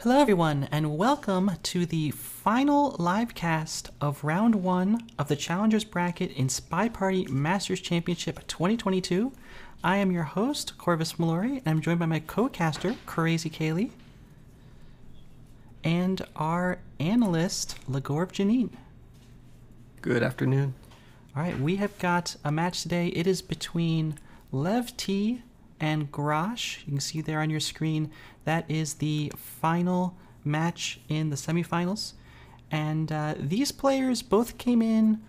Hello everyone, and welcome to the final live cast of Round 1 of the Challengers Bracket in SpyParty Masters Championship 2022. I am your host, Corvus Mallory, and I'm joined by my co-caster, Crazy Kaylee, and our analyst, Legorv Janine. Good afternoon. Alright, we have got a match today. It is between LevT and Graash. You can see there on your screen, that is the final match in the semifinals. And these players both came in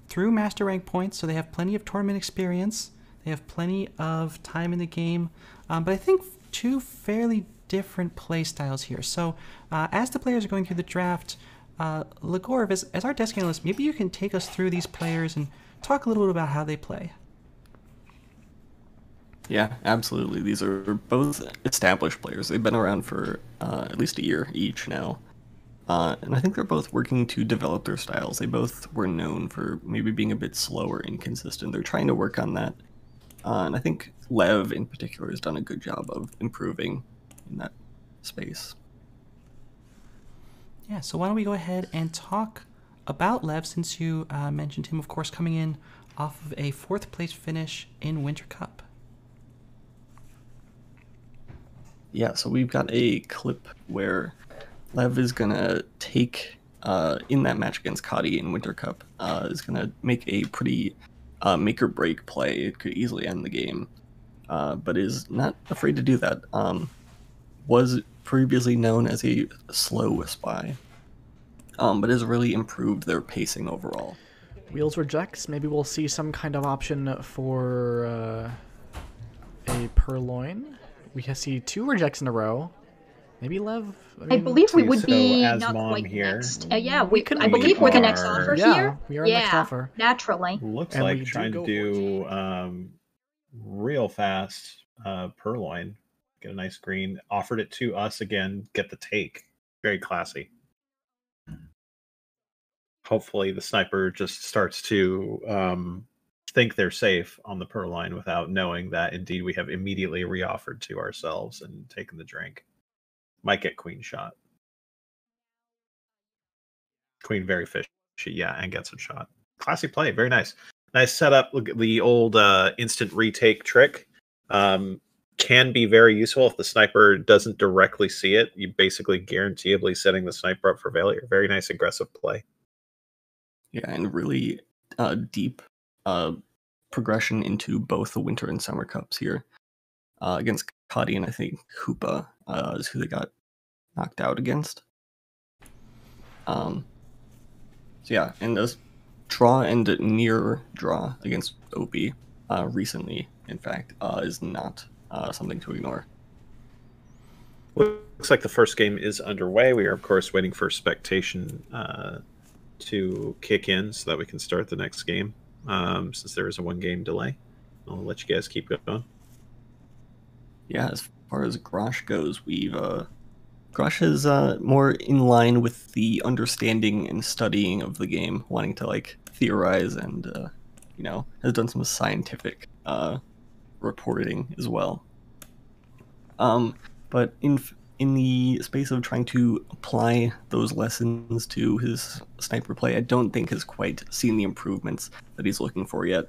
through master rank points, so they have plenty of tournament experience. They have plenty of time in the game, but I think two fairly different play styles here. So as the players are going through the draft, Legorv, as our desk analyst, maybe you can take us through these players and talk a little bit about how they play. Yeah, absolutely. These are both established players. They've been around for at least a year each now. And I think they're both working to develop their styles. They both were known for maybe being a bit slower and inconsistent. They're trying to work on that. And I think Lev in particular has done a good job of improving in that space. Yeah, so why don't we go ahead and talk about Lev, since you mentioned him, of course, coming in off of a 4th place finish in Winter Cup. Yeah, so we've got a clip where Lev is going to take, in that match against Coddy in Winter Cup, is going to make a pretty make-or-break play. It could easily end the game, but is not afraid to do that. Was previously known as a slow spy, but has really improved their pacing overall. Wheels rejects. Maybe we'll see some kind of option for a purloin. We see 2 rejects in a row. Maybe Lev. I believe we would be as not mom quite here, next. Yeah, I we believe we're the are- next offer Yeah, here. we are next offer. Naturally. Looks And we like do trying go to do real fast purloin. Get a nice green. Offered it to us again. Get the take. Very classy. Hopefully the sniper just starts to think they're safe on the purloin without knowing that indeed we have immediately reoffered to ourselves and taken the drink. Might get queen shot. Queen very fishy, yeah, and gets a shot. Classy play, very nice. Nice setup. Look at the old instant retake trick. Can be very useful if the sniper doesn't directly see it. You basically guaranteeably setting the sniper up for failure. Very nice aggressive play. Yeah, and really deep progression into both the Winter and Summer Cups here. Against Coddy, and I think Hoopa is who they got knocked out against. So yeah, and a draw and near draw against Opie recently, in fact, is not something to ignore. Looks like the first game is underway. We are, of course, waiting for spectation to kick in so that we can start the next game, since there is a 1-game delay. I'll let you guys keep going. Yeah, as far as Graash goes, Graash is more in line with the understanding and studying of the game, wanting to theorize and has done some scientific reporting as well. But in the space of trying to apply those lessons to his sniper play, I don't think has quite seen the improvements that he's looking for yet.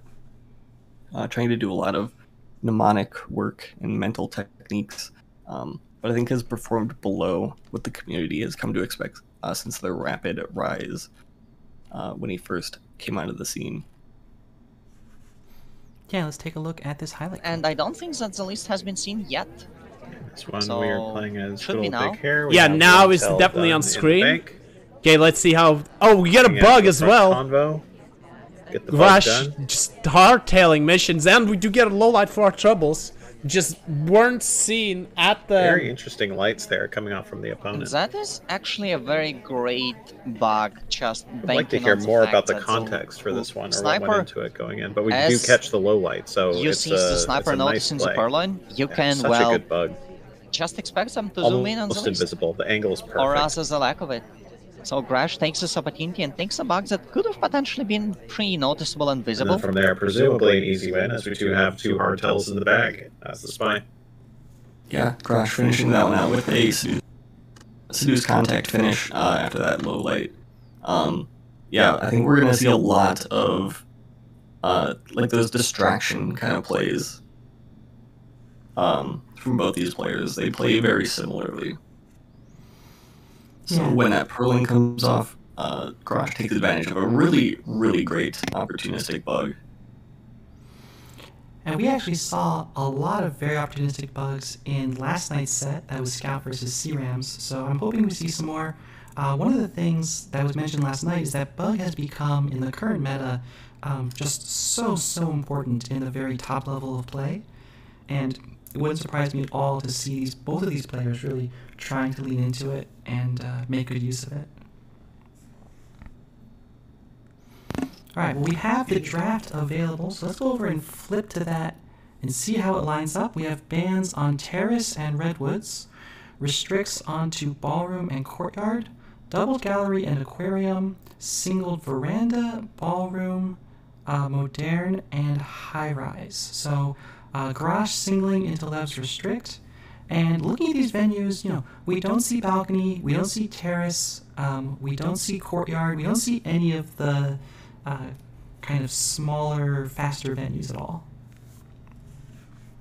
Trying to do a lot of mnemonic work and mental techniques, but I think has performed below what the community has come to expect since their rapid rise when he first came onto the scene. Yeah, let's take a look at this highlight. And I don't think that the list has been seen yet. This one So, we are playing as should good be old now. big hair. We Yeah, have now one it's cell definitely done on in the screen. bank. Okay, let's see how... Oh, we get a Looking at bug the as front well. Convo. Get the bug Graash, done. just hard-tailing missions, and we do get a low light for our troubles. Just weren't seen at the... Very interesting lights there coming off from the opponent. That is actually a very great bug. Just I'd like to hear more about the context for this one, or what went into it going in. But we do as catch the low light, so You it's see the sniper it's a nice noticing the play. purloin. You Yeah, can, such well, a good bug. just expect them to zoom in on the Almost list. invisible. The angle is perfect. Or else as the lack of it. So Graash takes this opportunity and takes a bug that could have potentially been pretty noticeable and And visible. then from there, presumably an easy win, as we do have 2 hardtails in the bag. That's the spy. Yeah, Graash finishing that one out with a seduce contact finish after that low light. Yeah, I think we're gonna see a lot of like those distraction kind of plays from both these players. They play very similarly. So Yeah. when that purling comes off, Graash takes advantage of a really, really great opportunistic bug. And we actually saw a lot of very opportunistic bugs in last night's set. That was Scout versus C-Rams. So I'm hoping we see some more. One of the things that was mentioned last night is that bug has become, in the current meta, just so important in the very top level of play. And it wouldn't surprise me at all to see both of these players really trying to lean into it and make good use of it. Alright, well, we have the draft available, so let's go over and flip to that and see how it lines up. We have bans on Terrace and Redwoods, restricts onto Ballroom and Courtyard, doubled Gallery and Aquarium, singled Veranda, Ballroom, Modern, and High Rise. So, Graash singling into Lev's Restrict. And looking at these venues, you know, we don't see Balcony, we don't see Terrace, we don't see Courtyard, we don't see any of the kind of smaller, faster venues at all.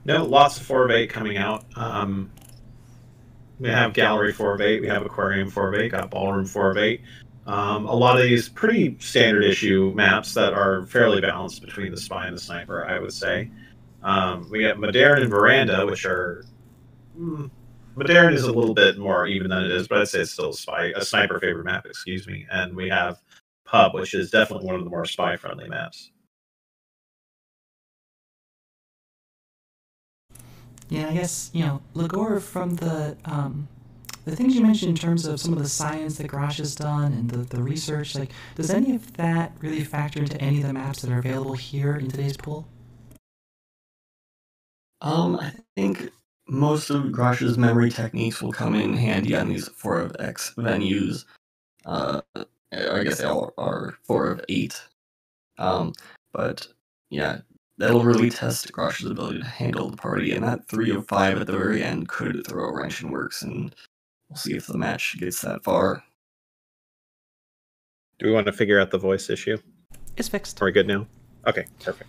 No, lots of 4 of 8 coming out. We have Gallery 4 of 8, we have Aquarium 4 of 8, got Ballroom 4 of 8. A lot of these pretty standard issue maps that are fairly balanced between the Spy and the Sniper, I would say. We got Modern and Veranda, which are... Modern is a little bit more even than it is, but I'd say it's still a Sniper favorite map, excuse me. And we have Pub, which is definitely one of the more Spy-friendly maps. Yeah, I guess, you know, Ligor, from the things you mentioned in terms of some of the science that Graash has done and the research, like, does any of that really factor into any of the maps that are available here in today's pool? I think most of Graash's memory techniques will come in handy on these 4 of X venues. I guess they all are 4 of 8. But yeah, that'll really test Graash's ability to handle the party, and that 3 of 5 at the very end could throw a wrench in works, and we'll see if the match gets that far. Do we want to figure out the voice issue? It's fixed. Are we good now? Okay, perfect.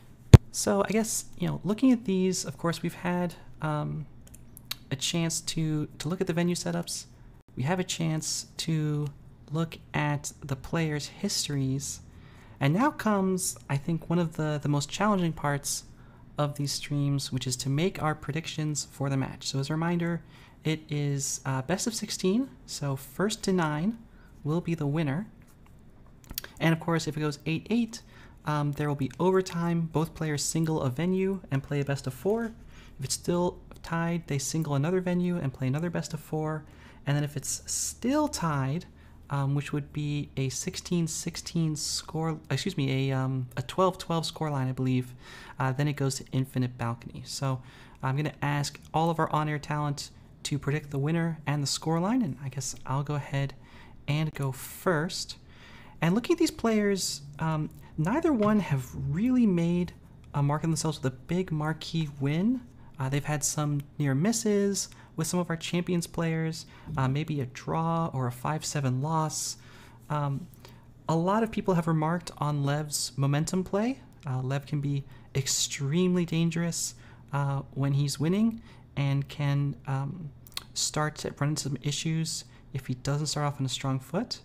So I guess, you know, looking at these, of course, we've had a chance to look at the venue setups. We have a chance to look at the players' histories. And now comes, I think, one of the most challenging parts of these streams, which is to make our predictions for the match. So as a reminder, it is best of 16, so first to 9 will be the winner. And of course, if it goes 8-8, there will be overtime. Both players single a venue and play a best of 4. If it's still tied, they single another venue and play another best of 4. And then if it's still tied, which would be a 16-16 score, excuse me, a 12-12 scoreline, I believe, then it goes to infinite balcony. So I'm going to ask all of our on-air talent to predict the winner and the scoreline, and I guess I'll go ahead and go first. And looking at these players, neither one have really made a mark of themselves with a big marquee win. They've had some near misses with some of our champions players, maybe a draw or a 5-7 loss. A lot of people have remarked on Lev's momentum play. Lev can be extremely dangerous when he's winning and can start to run into some issues if he doesn't start off on a strong foot.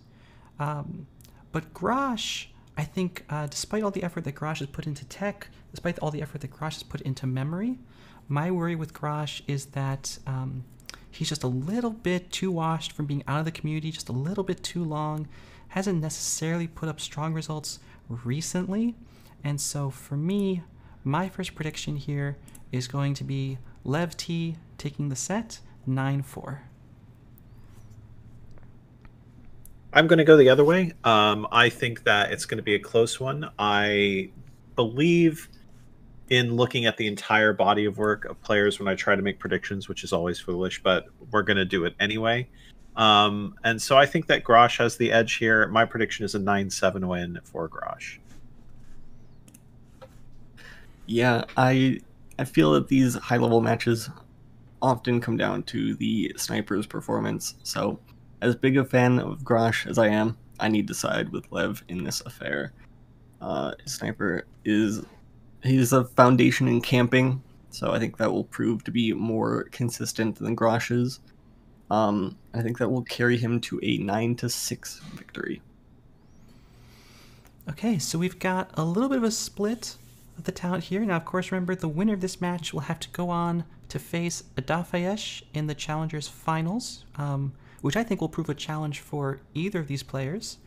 But Graash, I think, despite all the effort that Graash has put into tech, despite all the effort that Graash has put into memory, my worry with Graash is that he's just a little bit too washed from being out of the community, just a little bit too long, hasn't necessarily put up strong results recently. And so for me, my first prediction here is going to be LevT taking the set 9-4. I'm going to go the other way. I think that it's going to be a close one. I believe in looking at the entire body of work of players when I try to make predictions, which is always foolish, but we're going to do it anyway. And so I think that Graash has the edge here. My prediction is a 9-7 win for Graash. Yeah, I feel that these high-level matches often come down to the sniper's performance. So, as big a fan of Graash as I am, I need to side with Lev in this affair. Sniper he's a foundation in camping, so I think that will prove to be more consistent than Graash's. I think that will carry him to a 9-6 victory. Okay, so we've got a little bit of a split of the talent here. Now, of course, remember, the winner of this match will have to go on to face Adafayesh in the Challengers Finals, which I think will prove a challenge for either of these players.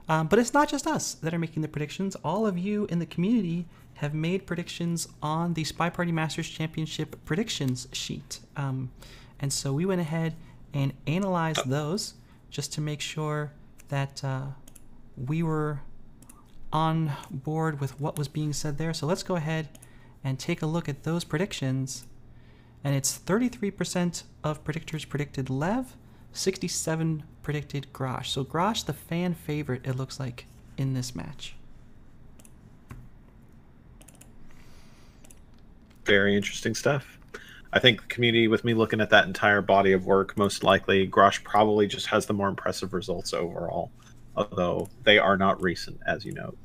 But it's not just us that are making the predictions. All of you in the community have made predictions on the SpyParty Masters Championship predictions sheet. And so we went ahead and analyzed those just to make sure that we were on board with what was being said there. So let's go ahead and take a look at those predictions. And it's 33% of predictors predicted Lev, 67 predicted Graash. So Graash, the fan favorite, it looks like, in this match. Very interesting stuff. I think the community, with me looking at that entire body of work, most likely Graash probably just has the more impressive results overall, although they are not recent, as you know.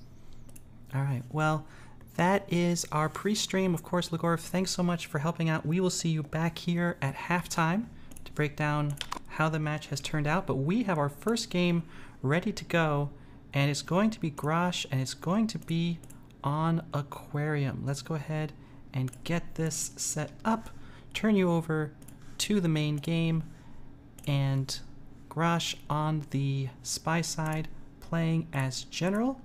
All right, well, that is our pre-stream. Of course, Ligorov, thanks so much for helping out. We will see you back here at halftime to break down how the match has turned out, but we have our first game ready to go, and it's going to be Graash, and it's going to be on Aquarium. Let's go ahead and get this set up, turn you over to the main game, and Graash on the spy side playing as General.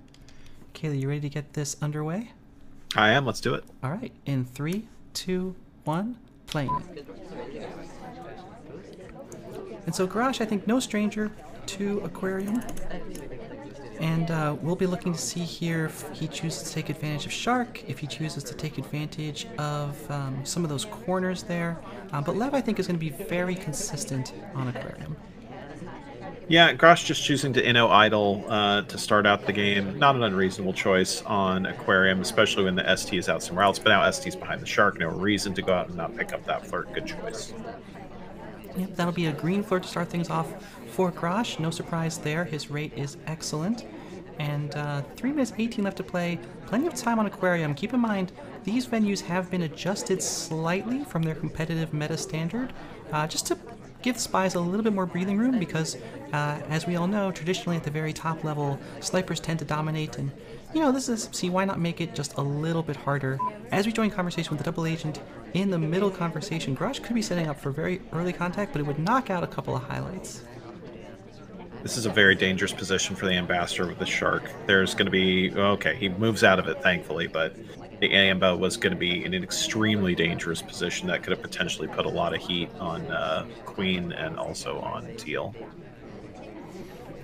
Kaylee, you ready to get this underway? I am. Let's do it. All right, in 3, 2, 1, playing. And so Graash, I think, no stranger to Aquarium. And we'll be looking to see here if he chooses to take advantage of Shark, if he chooses to take advantage of some of those corners there. But Lev, I think, is going to be very consistent on Aquarium. Yeah, Graash just choosing to Inno idle to start out the game. Not an unreasonable choice on Aquarium, especially when the ST is out somewhere else. But now ST's behind the Shark. No reason to go out and not pick up that flirt. Good choice. Yep, that'll be a green flirt to start things off for Graash. No surprise there. His rate is excellent. And 3 minutes 18 left to play. Plenty of time on Aquarium. Keep in mind, these venues have been adjusted slightly from their competitive meta standard, just to give the spies a little bit more breathing room, because as we all know, traditionally at the very top level, snipers tend to dominate, and you know, this is, see, why not make it just a little bit harder? As we join conversation with the double agent in the middle conversation, Graash could be setting up for very early contact, but it would knock out a couple of highlights. This is a very dangerous position for the Ambassador with the Shark. There's going to be, okay, he moves out of it, thankfully, but the Amba was going to be in an extremely dangerous position that could have potentially put a lot of heat on Queen and also on Teal.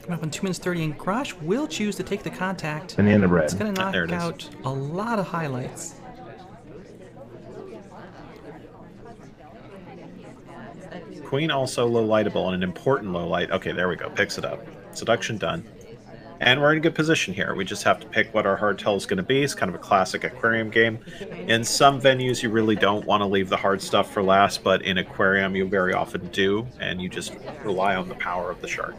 Coming up in 2 minutes 30, and Graash will choose to take the contact. Banana bread. It's going to knock out a lot of highlights. Queen also low lightable, and an important low light. Okay, there we go. Picks it up. Seduction done. And we're in a good position here. We just have to pick what our hard tell is going to be. It's kind of a classic Aquarium game. In some venues, you really don't want to leave the hard stuff for last, but in Aquarium, you very often do, and you just rely on the power of the Shark.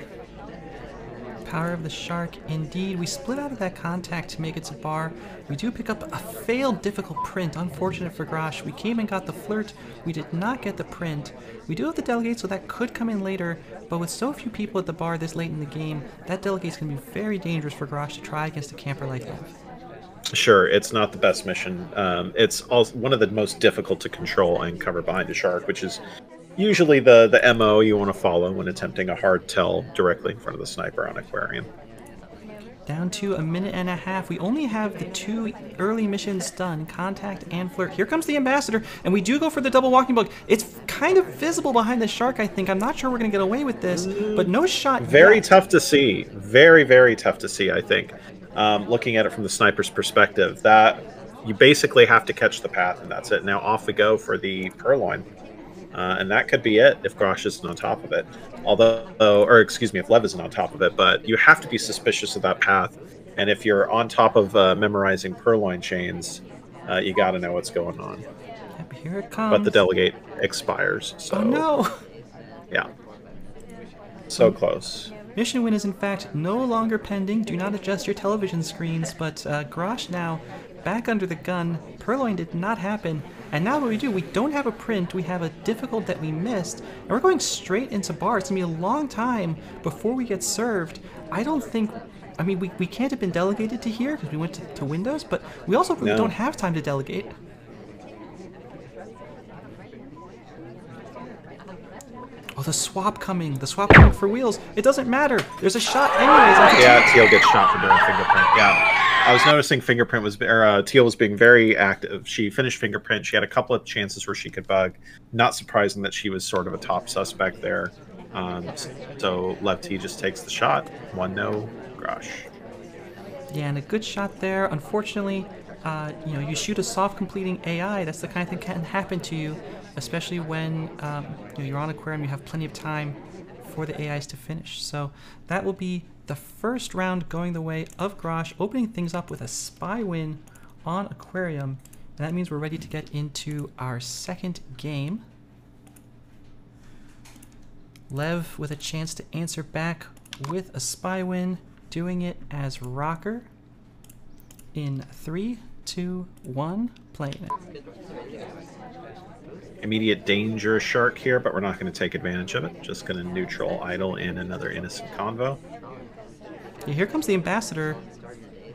Power of the Shark, indeed. We split out of that contact to make it to bar. We do pick up a failed difficult print. Unfortunate for Graash. We came and got the flirt. We did not get the print. We do have the delegate, so that could come in later, but with so few people at the bar this late in the game, that delegate's going to be very dangerous for Graash to try against a camper like that. Sure, it's not the best mission. It's also one of the most difficult to control and cover behind the Shark, which is usually the MO you want to follow when attempting a hard tell directly in front of the sniper on Aquarium. Down to 1.5 minutes. We only have the 2 early missions done, contact and flirt. Here comes the Ambassador, and we do go for the double walking bug. It's kind of visible behind the Shark, I think. I'm not sure we're going to get away with this, but no shot Very yet. tough to see. Very, very tough to see, I think. Looking at it from the sniper's perspective, that you basically have to catch the path, and that's it. Now off we go for the Purloin. And that could be it if Graash isn't on top of it. Or excuse me, if Lev isn't on top of it. But you have to be suspicious of that path. And if you're on top of memorizing Purloin chains, you got to know what's going on. Here it comes. But the delegate expires. So Oh no! yeah, so close. Mission win is in fact no longer pending. Do not adjust your television screens, but Graash now back under the gun. Purloin did not happen. And now what we do, we don't have a print, we have a difficult that we missed, and we're going straight into bar. It's gonna be a long time before we get served. I don't think, I mean, we can't have been delegated to here because we went to Windows, but we also really don't have time to delegate. Oh, the swap coming for wheels. It doesn't matter. There's a shot anyways. Yeah, Teal gets shot for doing fingerprint. Yeah, I was noticing fingerprint was, or Teal was being very active. She finished fingerprint. She had a couple of chances where she could bug. Not surprising that she was sort of a top suspect there. So LevT just takes the shot. 1-0, Graash. Yeah, and a good shot there. Unfortunately, you know, you shoot a soft completing AI. That's the kind of thing that can happen to you, especially when you know, you're on Aquarium. You have plenty of time for the AIs to finish. So that will be the first round going the way of Graash, opening things up with a spy win on Aquarium. And that means we're ready to get into our second game. Lev with a chance to answer back with a spy win, doing it as Rocker in 3, 2, 1, playing it. Immediate danger shark here, but we're not going to take advantage of it. Just going to neutral idle in another innocent convo. Yeah, here comes the ambassador,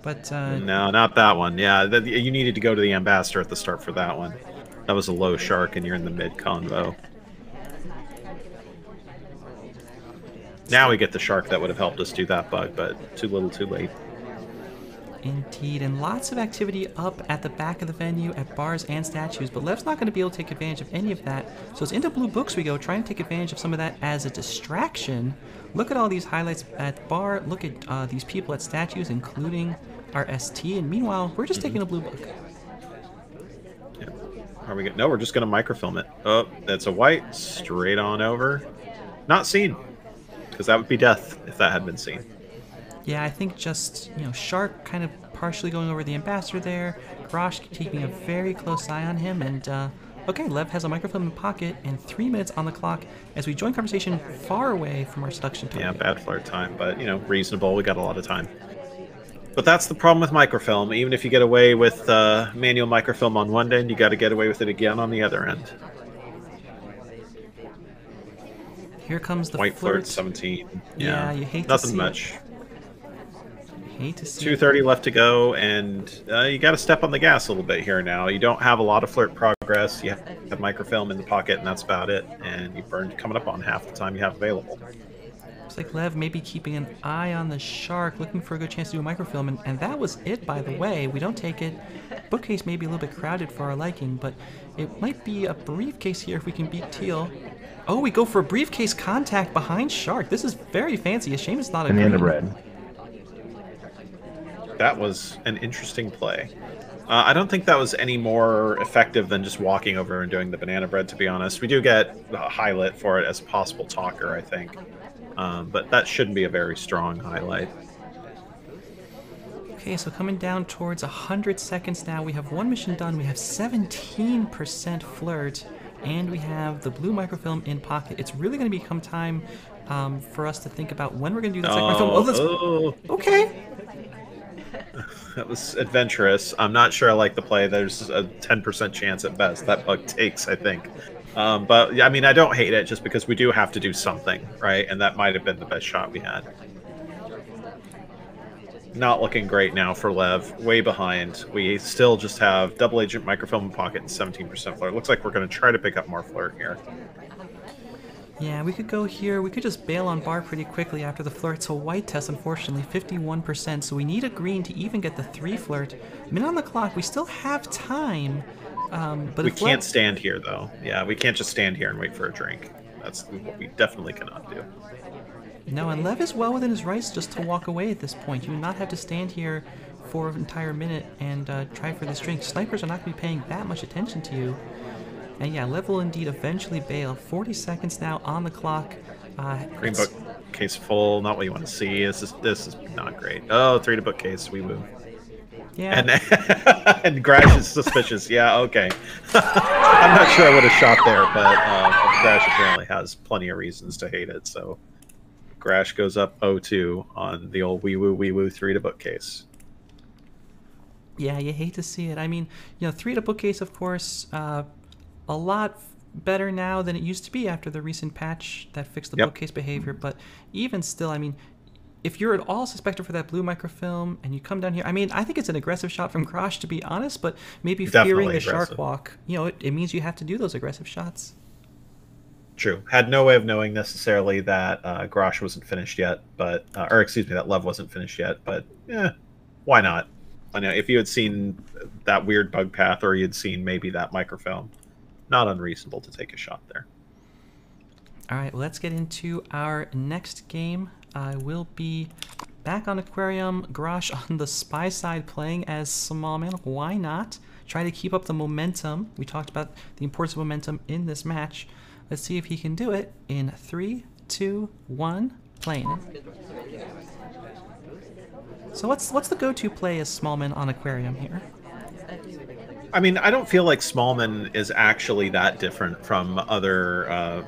but no, not that one. Yeah, you needed to go to the ambassador at the start for that one. That was a low shark, and you're in the mid convo. Now we get the shark that would have helped us do that bug, but too little, too late. Indeed, and lots of activity up at the back of the venue at bars and statues, but Lev's not going to be able to take advantage of any of that. So it's into blue books we go, trying to take advantage of some of that as a distraction. Look at all these highlights at bar, look at these people at statues, including our ST, and meanwhile, we're just taking a blue book. Yeah. Are we good? No, we're just going to microfilm it. Oh, that's a white, straight on over. Not seen, because that would be death if that had been seen. Yeah, I think just, you know, Shark kind of partially going over the ambassador there, Graash keeping a very close eye on him, and okay, Lev has a microfilm in pocket and 3 minutes on the clock as we join conversation far away from our seduction target. Yeah, bad flirt time, but, you know, reasonable. We got a lot of time. But that's the problem with microfilm. Even if you get away with manual microfilm on one end, you got to get away with it again on the other end. Here comes the white flirt 17. Yeah, you hate nothing to see much. It. Hate to see 2:30 left to go, and you got to step on the gas a little bit here now. You don't have a lot of flirt progress. You have microfilm in the pocket, and that's about it. And you burned coming up on half the time you have available. Looks like Lev may be keeping an eye on the shark, looking for a good chance to do a microfilm, and that was it, by the way. We don't take it. Bookcase may be a little bit crowded for our liking, but it might be a briefcase here if we can beat Teal. Oh, we go for a briefcase contact behind Shark. This is very fancy. A shame it's not a banana bread. That was an interesting play. I don't think that was any more effective than just walking over and doing the banana bread, to be honest. We do get a highlight for it as a possible talker, I think. But that shouldn't be a very strong highlight. Okay, so coming down towards 100 seconds now. We have one mission done. We have 17% flirt. And we have the blue microfilm in pocket. It's really going to become time for us to think about when we're going to do that second microfilm. Oh, okay. That was adventurous. I'm not sure I like the play. There's a 10% chance at best that bug takes, I think. But, I mean, I don't hate it just because we do have to do something, right? And that might have been the best shot we had. Not looking great now for Lev. Way behind. We still just have double agent microfilm in pocket and 17% flirt. Looks like we're going to try to pick up more flirt here. Yeah, we could go here. We could just bail on bar pretty quickly after the flirt. So white test, unfortunately, 51%. So we need a green to even get the 3 flirt. Minute on the clock. We still have time. But we can't stand here, though. Yeah, we can't just stand here and wait for a drink. That's what we definitely cannot do. No, and Lev is well within his rights just to walk away at this point. You do not have to stand here for an entire minute and try for this drink. Snipers are not going to be paying that much attention to you. And yeah, Lev will indeed eventually bail. 40 seconds now on the clock. Green bookcase full, not what you want to see. This is not great. Oh, 3 to bookcase, we move. Yeah. And Graash is suspicious. Yeah, okay. I'm not sure I would have shot there, but Graash apparently has plenty of reasons to hate it. So Graash goes up 0-2 on the old wee woo 3 to bookcase. Yeah, you hate to see it. I mean, 3 to bookcase, of course, a lot better now than it used to be after the recent patch that fixed the bookcase behavior. But even still, I mean, if you're at all suspected for that blue microfilm and you come down here, I mean, I think it's an aggressive shot from Graash, to be honest, but maybe fearing the shark walk, it means you have to do those aggressive shots. True. Had no way of knowing necessarily that Graash wasn't finished yet, but or excuse me, that Lev wasn't finished yet. But why not? I know if you had seen that weird bug path, or you'd seen maybe that microfilm, not unreasonable to take a shot there. All right, let's get into our next game. I will be back on Aquarium. Graash on the spy side playing as Smallman. Why not? Try to keep up the momentum. We talked about the importance of momentum in this match. Let's see if he can do it in 3, 2, 1, playing. So what's the go-to play as Smallman on Aquarium here? I mean, I don't feel like Smallman is actually that different from other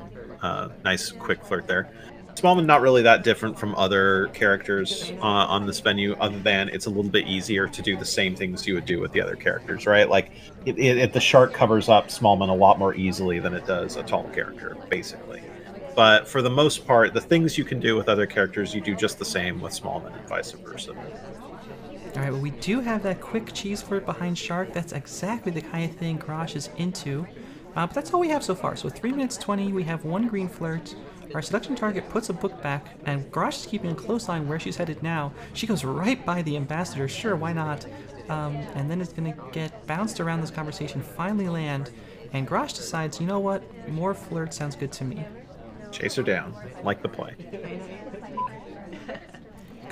nice quick flirt there. Smallman not really that different from other characters on this venue, other than it's a little bit easier to do the same things you would do with the other characters, right? Like, the shark covers up Smallman a lot more easily than it does a tall character, basically. But for the most part, the things you can do with other characters, you do just the same with Smallman and vice versa. All right, well, we do have that quick cheese flirt behind Shark. That's exactly the kind of thing Graash is into. But that's all we have so far. So 3 minutes 20, we have 1 green flirt. Our seduction target puts a book back, and Graash is keeping a close eye on where she's headed now. She goes right by the ambassador. Sure, why not? And then it's going to get bounced around this conversation, finally land, and Graash decides, you know what? More flirt sounds good to me. Chase her down, like the play.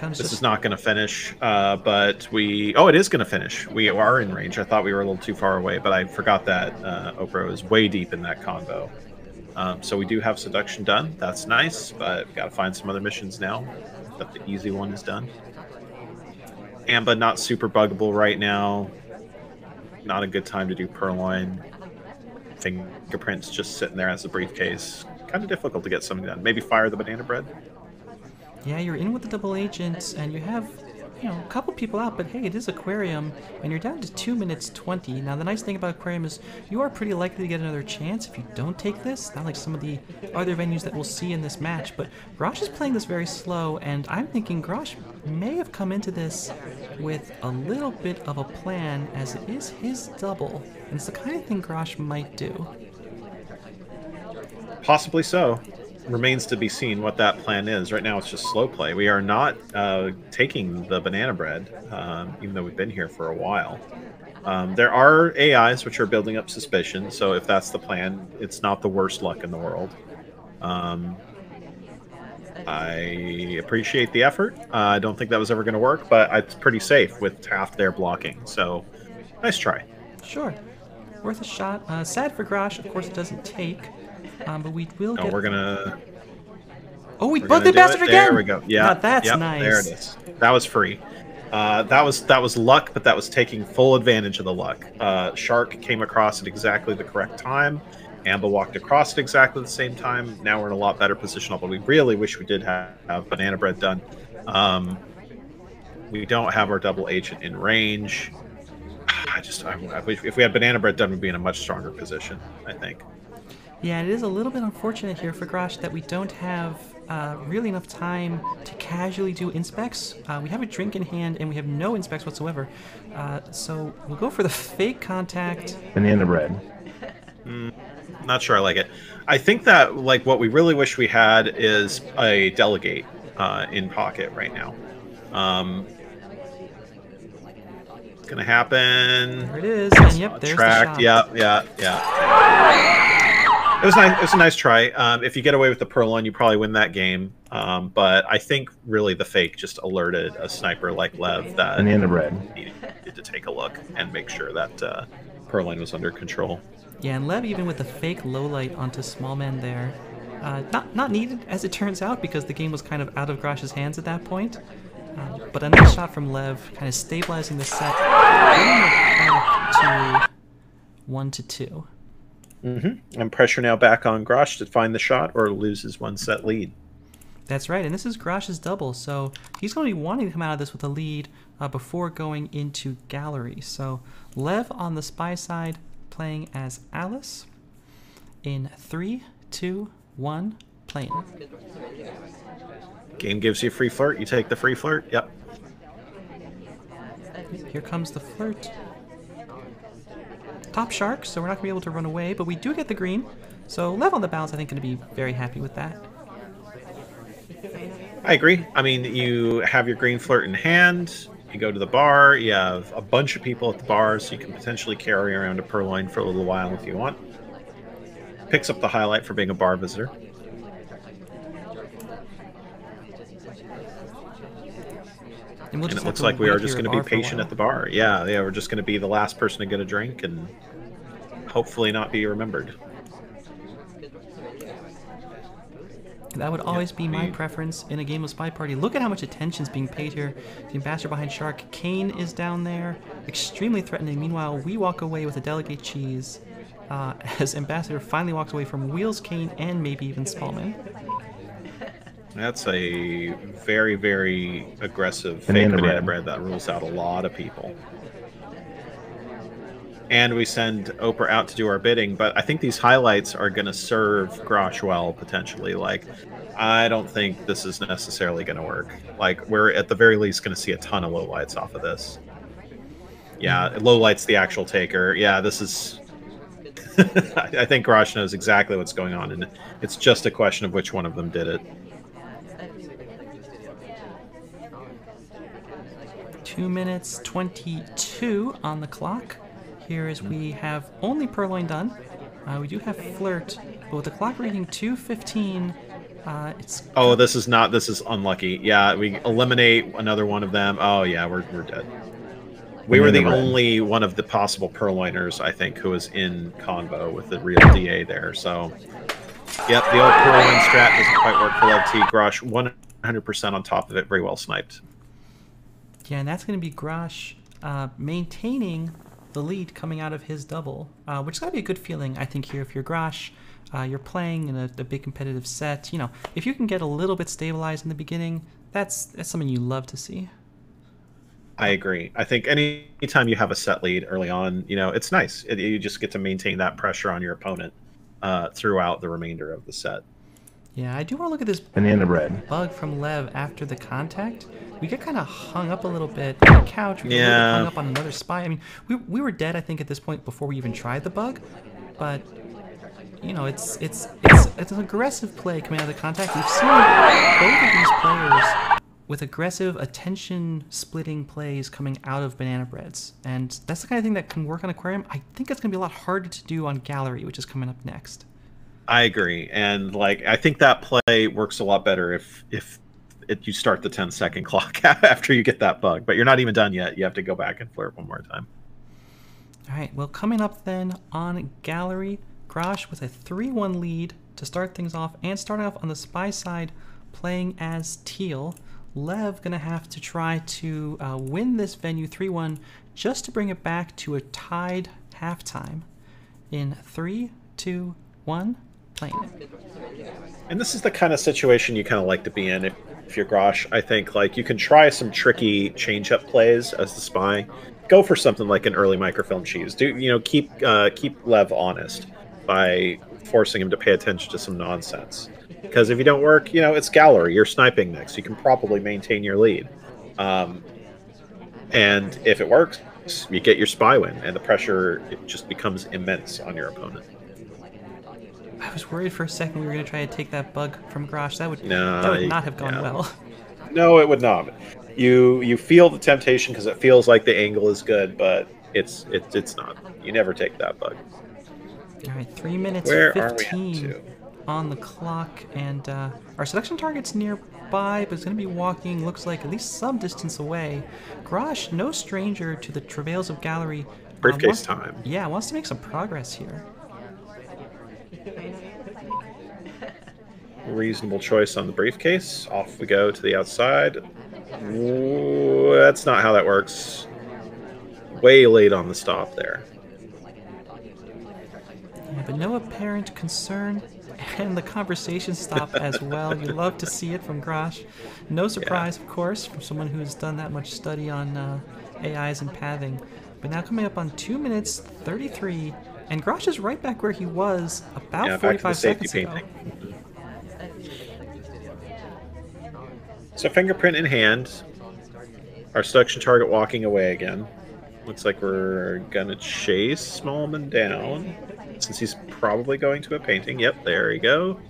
This is not going to finish, but it is going to finish. We are in range. I thought we were a little too far away, but I forgot that Oprah is way deep in that combo. So we do have seduction done. That's nice, but we got to find some other missions now. But the easy one is done. Amba not super buggable right now. Not a good time to do Purloin. Fingerprints just sitting there as a briefcase. Kind of difficult to get something done. Maybe fire the banana bread. Yeah, you're in with the double agents, and you have, a couple people out, but hey, it is Aquarium, and you're down to 2 minutes 20. Now, the nice thing about Aquarium is you are pretty likely to get another chance if you don't take this, not like some of the other venues that we'll see in this match, but Graash is playing this very slow, and I'm thinking Graash may have come into this with a little bit of a plan, as it is his double, and it's the kind of thing Graash might do. Possibly so. Remains to be seen what that plan is. Right now it's just slow play. We are not taking the banana bread, even though we've been here for a while. There are AIs which are building up suspicion, so if that's the plan, it's not the worst luck in the world. I appreciate the effort. I don't think that was ever going to work, but it's pretty safe with Taft there blocking, so nice try. Sure. Worth a shot. Sad for Graash, of course it doesn't take. But we will get... we're gonna... Oh, we bugged the bastard again! There we go. Yeah, now that's nice. There it is. That was free. That was luck, but that was taking full advantage of the luck. Shark came across at exactly the correct time. Amba walked across at exactly the same time. Now we're in a lot better position, but we really wish we did have banana bread done. We don't have our double agent in range. I wish if we had banana bread done, we'd be in a much stronger position, I think. Yeah, it is a little bit unfortunate here for Graash that we don't have really enough time to casually do inspects. We have a drink in hand and we have no inspects whatsoever. So we'll go for the fake contact. Banana bread. Not sure I like it. I think that what we really wish we had is a delegate in pocket right now. It's gonna happen. There it is. And yep, there's tracked. the shot. Yeah. It was nice. It was a nice try. If you get away with the Purloin, you probably win that game. But I think really the fake just alerted a sniper like Lev that banana bread needed to take a look and make sure that Purloin was under control. Yeah, and Lev even with the fake low light onto Smallman there. Not needed as it turns out because the game was kind of out of Graash's hands at that point. But a nice shot from Lev, kind of stabilizing the set, bringing it back to 1-2. And pressure now back on Graash to find the shot or lose his 1-set lead. That's right, and this is Graash's double, so he's going to be wanting to come out of this with a lead before going into Gallery. So Lev on the Spy side playing as Alice in 3, 2, 1, playing. Game gives you a free flirt. You take the free flirt. Yep. Here comes the flirt. Top shark, so we're not going to be able to run away, but we do get the green. So Lev on the bounce, I think, going to be very happy with that. I agree. I mean, you have your green flirt in hand. You go to the bar. You have a bunch of people at the bar, so you can potentially carry around a purloin for a little while if you want. Picks up the highlight for being a bar visitor. And it looks like we are just going to be patient at the bar. Yeah, we're just going to be the last person to get a drink and hopefully not be remembered. That would always be my preference in a game of Spy Party. Look at how much attention is being paid here. The ambassador behind Shark, Kane, is down there, extremely threatening. Meanwhile, we walk away with a delegate cheese as ambassador finally walks away from Wheels, Kane, and maybe even Spallman. That's a very, very aggressive fake banana bread that rules out a lot of people. And we send Oprah out to do our bidding, but I think these highlights are going to serve Graash well, potentially. Like, I don't think this is necessarily going to work. Like, we're at the very least going to see a ton of lowlights off of this. Yeah, lowlight's the actual taker. Yeah, this is... I think Graash knows exactly what's going on, and it's just a question of which one of them did it. 2 minutes 22 on the clock. Here as we have only Purloin done. We do have Flirt, but with the clock reading 2:15, it's... Oh, this is unlucky. Yeah, we eliminate another one of them. Oh yeah, we're dead. We were the only one of the possible Purloiners, I think, who was in combo with the real DA there. So, yep, the old Purloin strat doesn't quite work for LevT. Graash 100% on top of it, very well sniped. Yeah, and that's going to be Graash maintaining the lead coming out of his double, which is going to be a good feeling, I think, here. If you're Graash, you're playing in a big competitive set. You know, if you can get a little bit stabilized in the beginning, that's something you love to see. I agree. I think anytime you have a set lead early on, you know, it's nice. You just get to maintain that pressure on your opponent throughout the remainder of the set. Yeah, I do want to look at this banana bread bug from Lev after the contact. We get kind of hung up a little bit on the couch. We get a little bit hung up on another spy. I mean, we were dead, I think, at this point before we even tried the bug. But, you know, it's an aggressive play coming out of the contact. We've seen both of these players with aggressive attention-splitting plays coming out of banana breads. And that's the kind of thing that can work on Aquarium. I think it's going to be a lot harder to do on Gallery, which is coming up next. I agree, and like I think that play works a lot better if you start the 10-second clock after you get that bug. But you're not even done yet. You have to go back and flirt one more time. All right, well, coming up then on Gallery, Graash with a 3-1 lead to start things off, and starting off on the Spy side, playing as Teal. Lev gonna have to try to win this venue 3-1 just to bring it back to a tied halftime. In 3, 2, 1. And this is the kind of situation you kind of like to be in if you're Graash. I think like you can try some tricky change-up plays as the spy. Go for something like an early microfilm cheese. Keep Lev honest by forcing him to pay attention to some nonsense. Because if you don't work, it's Gallery. You're sniping next. You can probably maintain your lead. And if it works, you get your spy win, and the pressure just becomes immense on your opponent. I was worried for a second we were going to try to take that bug from Graash. That would not have gone well. No, it would not. You feel the temptation because it feels like the angle is good, but it's not. You never take that bug. All right, 3 minutes Where 15 on the clock, and our selection target's nearby, but it's going to be walking, looks like, at least some distance away. Graash, no stranger to the travails of Gallery. Briefcase time. Yeah, wants to make some progress here. Reasonable choice on the briefcase. Off we go to the outside. Ooh, that's not how that works. Way late on the stop there. Yeah, but no apparent concern, and the conversation stopped as well. You love to see it from Graash. No surprise, of course, from someone who's done that much study on AIs and pathing. But now coming up on 2 minutes 33, and Graash is right back where he was about 45 seconds ago. So fingerprint in hand. Our seduction target walking away again. Looks like we're gonna chase Smallman down, since he's probably going to a painting. Yep, there we go.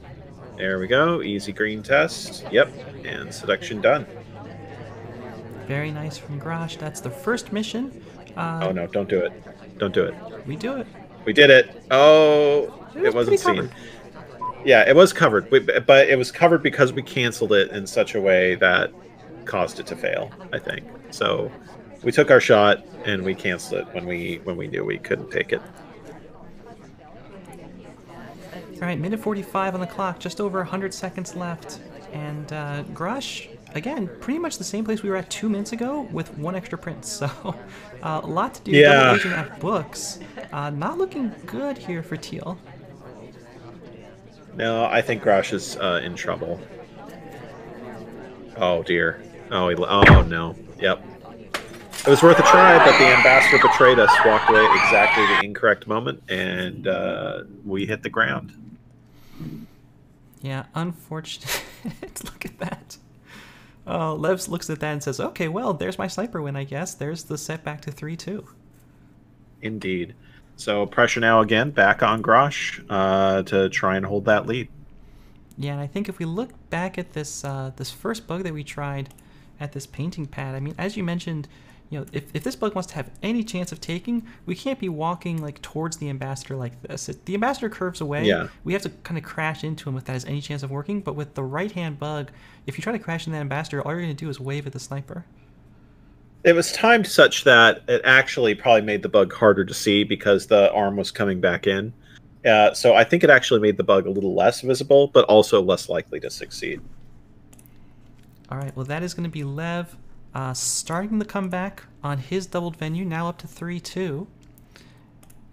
There we go. Easy green test. Yep, and seduction done. Very nice from Graash. That's the first mission. Oh no, don't do it. Don't do it. We do it. We did it. Oh, it wasn't seen. Covered. Yeah, it was covered, but it was covered because we canceled it in such a way that caused it to fail, I think. So we took our shot and we canceled it when we knew we couldn't take it. All right, minute 45 on the clock, just over 100 seconds left. And Graash, again, pretty much the same place we were at 2 minutes ago with one extra print. So a lot to do. Yeah. Double aging at books. Not looking good here for Teal. No, I think Graash is in trouble. Oh dear. Oh, oh no. Yep. It was worth a try, but the ambassador betrayed us, walked away at exactly the incorrect moment, and we hit the ground. Yeah, unfortunate. Look at that. Lev looks at that and says, okay, well, there's my sniper win, I guess. There's the setback to 3-2. Indeed. So pressure now again back on Graash to try and hold that lead. Yeah, and I think if we look back at this this first bug that we tried at this painting pad, I mean, as you mentioned, you know, if this bug wants to have any chance of taking, we can't be walking like towards the ambassador like this. If the ambassador curves away, yeah, we have to kind of crash into him if that has any chance of working. But with the right-hand bug, if you try to crash into that ambassador, all you're going to do is wave at the sniper. It was timed such that it actually probably made the bug harder to see because the arm was coming back in. So I think it actually made the bug a little less visible, but also less likely to succeed. All right, well, that is going to be Lev starting the comeback on his doubled venue, now up to 3-2.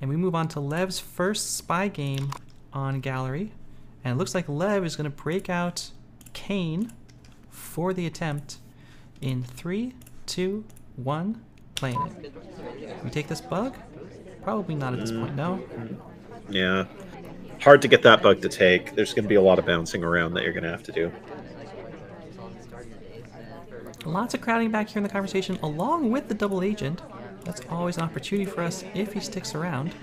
And we move on to Lev's first spy game on Gallery. And it looks like Lev is going to break out Kane for the attempt in 3, 2, 1, playing it. We take this bug? Probably not at this point, no? Yeah. Hard to get that bug to take. There's going to be a lot of bouncing around that you're going to have to do. Lots of crowding back here in the conversation, along with the double agent. That's always an opportunity for us if he sticks around.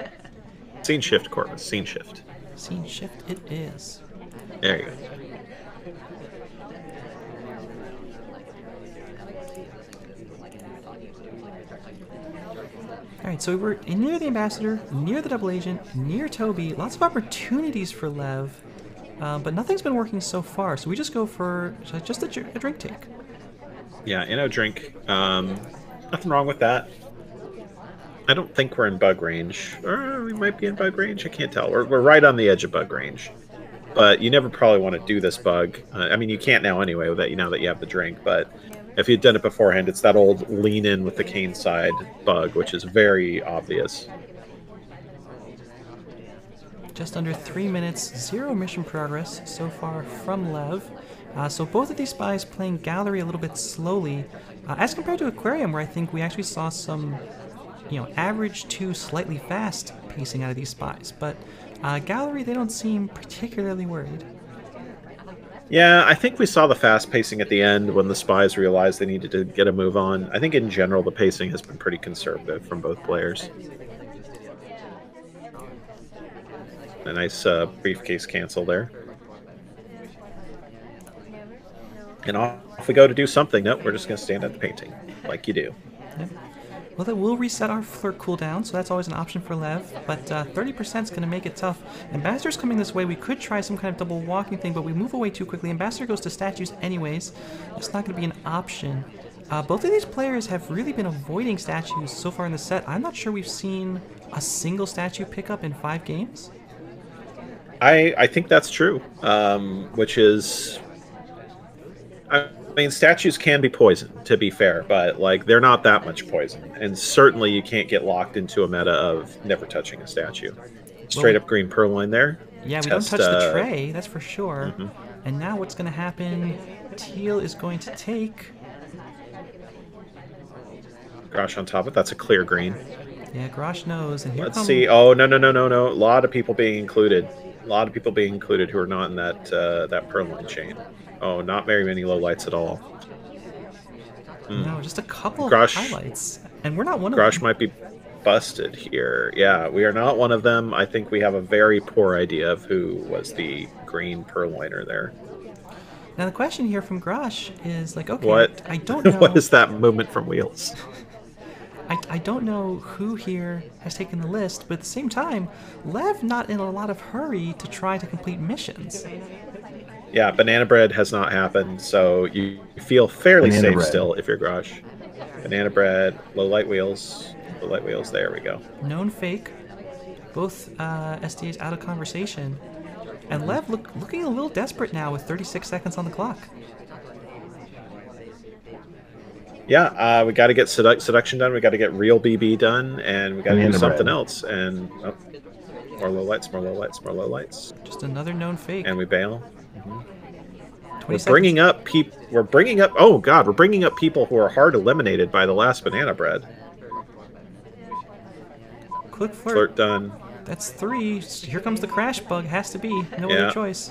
Scene shift, Corvus. Scene shift. Scene shift it is. There you go. Alright, so we're near the ambassador, near the double agent, near Toby. Lots of opportunities for Lev, but nothing's been working so far. So we just go for just a drink take. Yeah, Inno drink. Nothing wrong with that. I don't think we're in bug range. Or we might be in bug range. I can't tell. We're right on the edge of bug range. But you never probably want to do this bug. I mean, you can't now anyway, now that you have the drink. But if you'd done it beforehand, it's that old lean in with the cane side bug, which is very obvious. Just under 3 minutes, 0 mission progress so far from Lev. So both of these spies playing Gallery a little bit slowly, as compared to Aquarium, where I think we actually saw some, average to slightly fast pacing out of these spies. But Gallery, they don't seem particularly worried. Yeah, I think we saw the fast pacing at the end when the spies realized they needed to get a move on. I think in general the pacing has been pretty conservative from both players. A nice briefcase cancel there. And off we go to do something. Nope, we're just going to stand at the painting, like you do. Yep. Well, that will reset our flirt cooldown, so that's always an option for Lev, but 30% is going to make it tough. Ambassador's coming this way. We could try some kind of double walking thing, but we move away too quickly. Ambassador goes to statues anyways. It's not going to be an option. Both of these players have really been avoiding statues so far in the set. I'm not sure we've seen a single statue pickup in 5 games. I think that's true, which is... mean, statues can be poisoned, to be fair, but like they're not that much poison, and certainly you can't get locked into a meta of never touching a statue. Straight up green purloin there. Yeah, we don't touch the tray, that's for sure. And now what's going to happen? Teal is going to take. Graash on top of it. That's a clear green. Yeah, Graash knows. And here let's see. Oh no. A lot of people being included. A lot of people being included who are not in that that purloin chain. Oh, not very many lowlights at all. No, just a couple of highlights. And we're not one of them. Graash them. might be busted here. Yeah, we are not one of them. I think we have a very poor idea of who was the green purloiner there. Now the question here from Graash is like, okay, what? I don't know. What is that movement from Wheels? I don't know who here has taken the list, but at the same time, Lev not in a lot of hurry to try to complete missions. Yeah, banana bread has not happened, so you feel fairly safe still if you're Graash. Banana bread, low light wheels, there we go. Known fake, both SDAs out of conversation, and Lev looking a little desperate now with 36 seconds on the clock. Yeah, we got to get seduction done. We got to get real BB done, and we got to do something else. And more low lights, more low lights, more low lights. Just another known fake. And we bail. We're bringing up people. We're bringing up. Oh God, we're bringing up people who are hard eliminated by the last banana bread. Quick flirt. Flirt done. That's 3. Here comes the crash bug. Has to be. No other choice.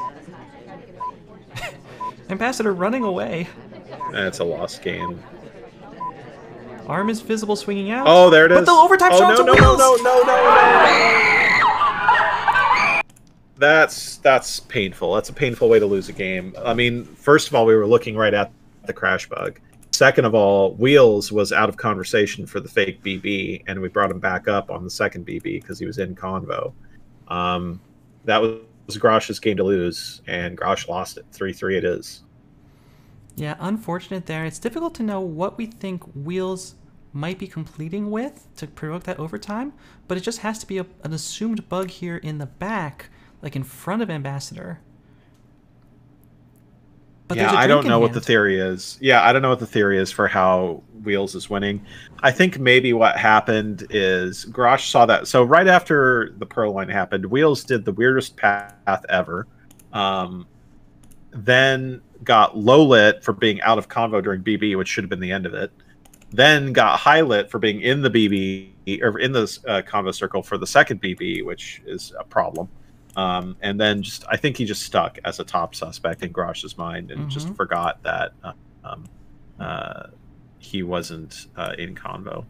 Ambassador running away. That's a lost game. Arm is visible swinging out. Oh, there it is. But the overtime shot no. That's painful. That's a painful way to lose a game. I mean, first of all, we were looking right at the crash bug. Second of all, Wheels was out of conversation for the fake BB, and we brought him back up on the second BB because he was in convo. That was Graash's game to lose, and Graash lost it. 3-3 it is. Yeah, unfortunate there. It's difficult to know what we think Wheels might be completing with to provoke that overtime, but it just has to be an assumed bug here in the back, like in front of Ambassador. But yeah, I don't know what the theory is. Yeah, I don't know what the theory is for how Wheels is winning. I think maybe what happened is Graash saw that. So right after the purloin happened, Wheels did the weirdest path ever. Then got low lit for being out of convo during BB, which should have been the end of it. Then got high lit for being in the BB or in the convo circle for the second BB, which is a problem. And then I think he just stuck as a top suspect in Graash's mind and just forgot that he wasn't in convo.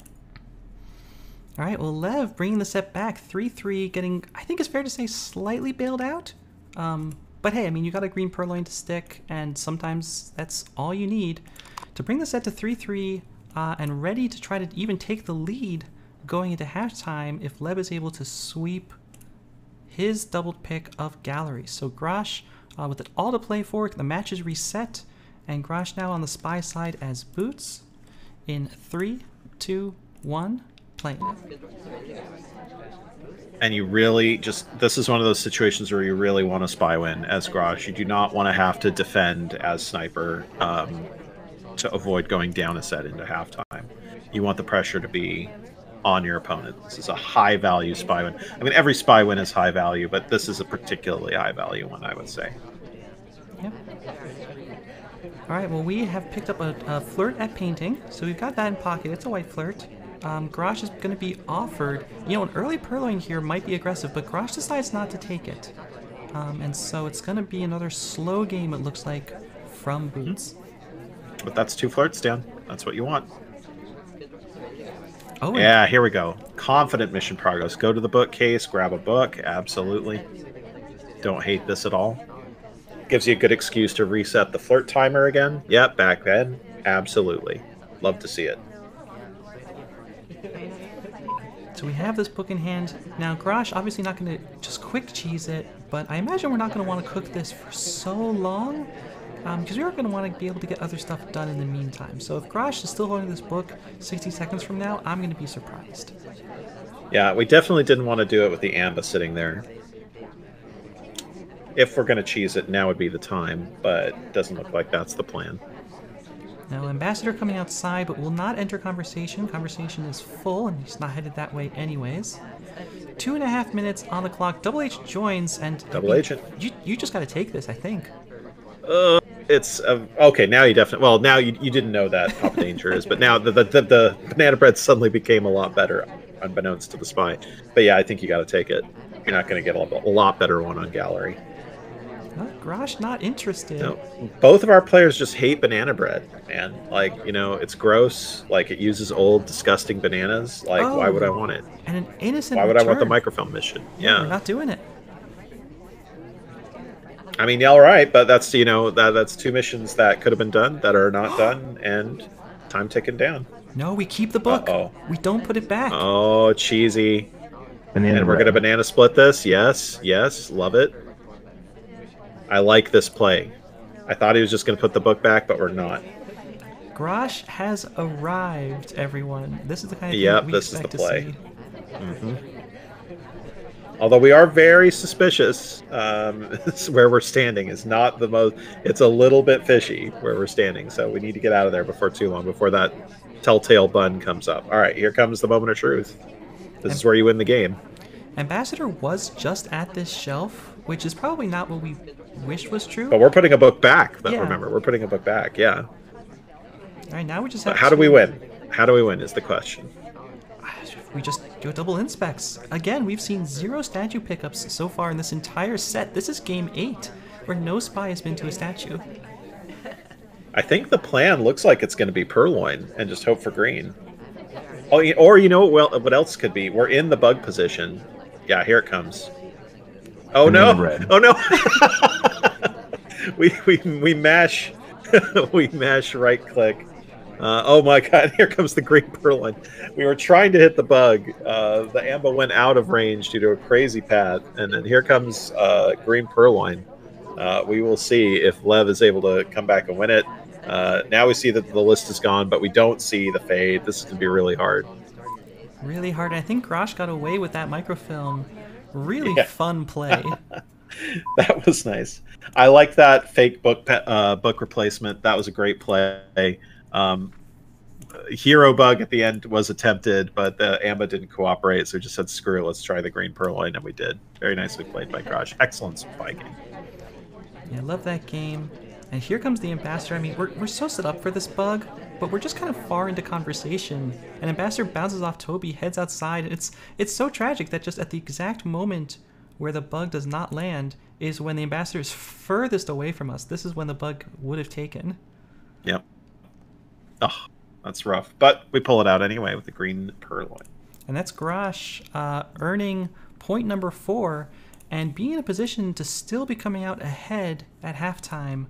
All right, well, Lev bringing the set back 3-3, getting, I think it's fair to say, slightly bailed out. But hey, I mean, you got a green purloin to stick, and sometimes that's all you need to bring the set to 3-3 and ready to try to even take the lead going into halftime if Lev is able to sweep his doubled pick of galleries. So Graash with it all to play for, the match is reset, and Graash now on the spy side as Boots in 3, 2, 1, playing it. And you really this is one of those situations where you really want a spy win as Graash. You do not want to have to defend as Sniper to avoid going down a set into halftime. You want the pressure to be on your opponent. This is a high value spy win. I mean, every spy win is high value, but this is a particularly high value one, I would say. Yep. All right, well, we have picked up a flirt at painting, so we've got that in pocket. It's a white flirt. Graash is going to be offered, an early purloin here might be aggressive, but Graash decides not to take it. And so it's going to be another slow game, it looks like, from Boots. But that's 2 flirts, Dan. That's what you want. Oh, yeah, here we go. Confident mission progress. Go to the bookcase, grab a book. Absolutely. Don't hate this at all. Gives you a good excuse to reset the flirt timer again. Yep, back then. Absolutely. Love to see it. So we have this book in hand. Now, Graash obviously not going to just quick cheese it, but I imagine we're not going to want to cook this for so long, because we are going to want to be able to get other stuff done in the meantime. So if Graash is still holding this book 60 seconds from now, I'm going to be surprised. Yeah, we definitely didn't want to do it with the Amba sitting there. If we're going to cheese it, now would be the time, but it doesn't look like that's the plan. Now, Ambassador coming outside, but will not enter conversation. Conversation is full, and he's not headed that way anyways. 2.5 minutes on the clock. Double H joins, and Double Agent. You just got to take this, I think. It's okay. Now you definitely. Well, now you didn't know that Papa Danger is, but now the banana bread suddenly became a lot better, unbeknownst to the spy. But yeah, I think you got to take it. You're not going to get a lot better one on Gallery. Graash not interested. No, both of our players just hate banana bread, man. Like, you know, it's gross. Like, it uses old, disgusting bananas. Like, why would I want it? And an innocent Why would I want the return. microfilm mission? Yeah, We're not doing it. I mean, yeah, all right, but that's, you know, that's 2 missions that could have been done that are not done, and time ticking down. No, we keep the book. We don't put it back. Oh, cheesy. Banana And we're bread. gonna banana split this. Yes, yes, love it. I like this play. I thought he was just gonna put the book back, but we're not. Graash has arrived, everyone. This is the kind of thing Yep, that we this is expect the to play. see. Although we are very suspicious, where we're standing is not the most. It's a little bit fishy where we're standing, so we need to get out of there before too long, before that telltale bun comes up. All right, here comes the moment of truth. This is where you win the game. Ambassador was just at this shelf, which is probably not what we wished was true. But we're putting a book back. Yeah. Remember, we're putting a book back. Yeah. All right, now we just have But how do we win? How do we win is the question. We just go double inspects. Again, we've seen 0 statue pickups so far in this entire set. This is game 8, where no spy has been to a statue. I think the plan looks like it's going to be Purloin and just hope for green. Oh, or you know what else could be? We're in the bug position. Yeah, here it comes. Oh Banana no! bread. Oh no! we mash we mash right click. Oh my god! Here comes the green Purloin. We were trying to hit the bug. The Amba went out of range due to a crazy path, and then here comes green Purloin. We will see if Lev is able to come back and win it. Now we see that the list is gone, but we don't see the fade. This is going to be really hard. Really hard. I think Graash got away with that microfilm. Really Yeah. fun play. That was nice. I like that fake book book replacement. That was a great play. Hero bug at the end was attempted, but the Amba didn't cooperate, so we just said, screw it, let's try the green Purloin, and we did. Very nicely played by Graash. Excellent spy game. Yeah, I love that game. And here comes the Ambassador. I mean, we're so set up for this bug, but we're just kind of far into conversation. And Ambassador bounces off Toby, heads outside, and it's so tragic that just at the exact moment where the bug does not land is when the Ambassador is furthest away from us. This is when the bug would have taken. Yep. Oh, that's rough. But we pull it out anyway with the green Purloin. And that's Graash earning point number 4 and being in a position to still be coming out ahead at halftime.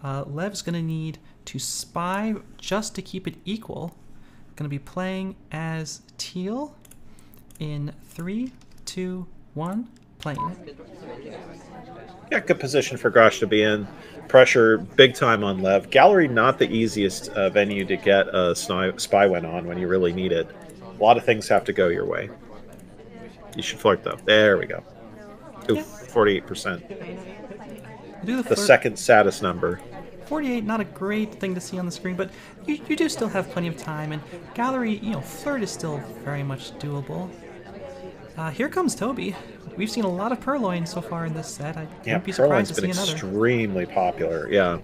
Lev's going to need to spy just to keep it equal. Going to be playing as Teal in 3, 2, 1, playing. Yeah, good position for Graash to be in. Pressure big time on Lev. Gallery not the easiest venue to get a spy win on when you really need it. A lot of things have to go your way. You should flirt though. There we go. Oof, 48%. Do The second saddest number. 48, not a great thing to see on the screen, but you do still have plenty of time, and Gallery, you know, flirt is still very much doable. Here comes Toby. We've seen a lot of Purloin so far in this set. I Yeah, wouldn't be surprised Purloin's to see been another. extremely popular. Yeah.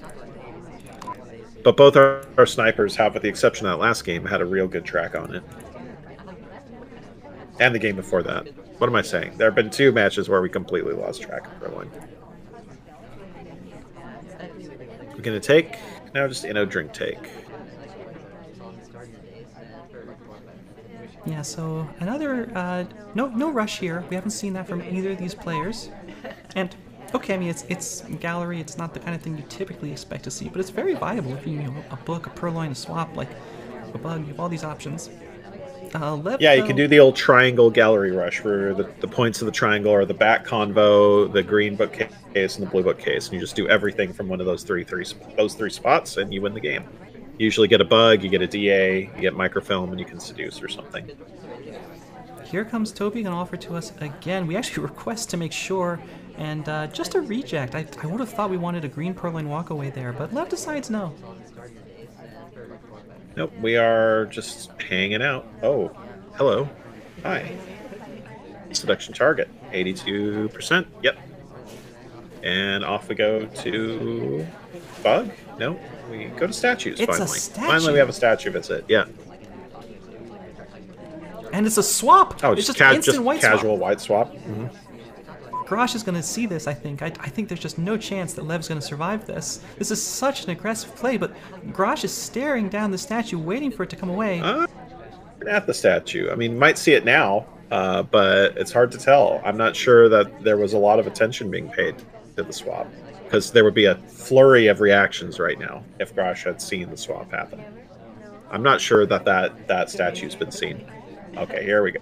But both our snipers have, with the exception of that last game, had a real good track on it. And the game before that. What am I saying? There have been 2 matches where we completely lost track of Purloin. We're going to take? No, just drink take. Yeah, so another no rush here. We haven't seen that from either of these players. And okay, I mean it's Gallery. It's not the kind of thing you typically expect to see, but it's very viable if you know a book, a Purloin, a swap, like a bug. You have all these options. Lev, Yeah, you can do the old triangle Gallery rush, where the points of the triangle are the back convo, the green bookcase, and the blue bookcase, and you just do everything from one of those three spots, and you win the game. You usually get a bug, you get a DA, you get microfilm, and you can seduce or something. Here comes Toby and offer to us again. We actually request to make sure, and just a reject. I would have thought we wanted a green Purloin walkaway there, but Lev decides no. Nope, we are just hanging out. Oh, hello. Hi. Seduction target, 82%. Yep. And off we go to bug. No, we go to statues. It's a finally. statue. Finally, we have a statue visit. Yeah. And it's a swap. Oh, it's just, instant white casual swap. white swap. Mm-hmm. Graash is going to see this, I think. I think there's just no chance that Lev's going to survive this. This is such an aggressive play, but Graash is staring down the statue, waiting for it to come away. At the statue. I mean, might see it now, but it's hard to tell. I'm not sure that there was a lot of attention being paid to the swap, because there would be a flurry of reactions right now if Graash had seen the swap happen. I'm not sure that statue's been seen. Okay, here we go.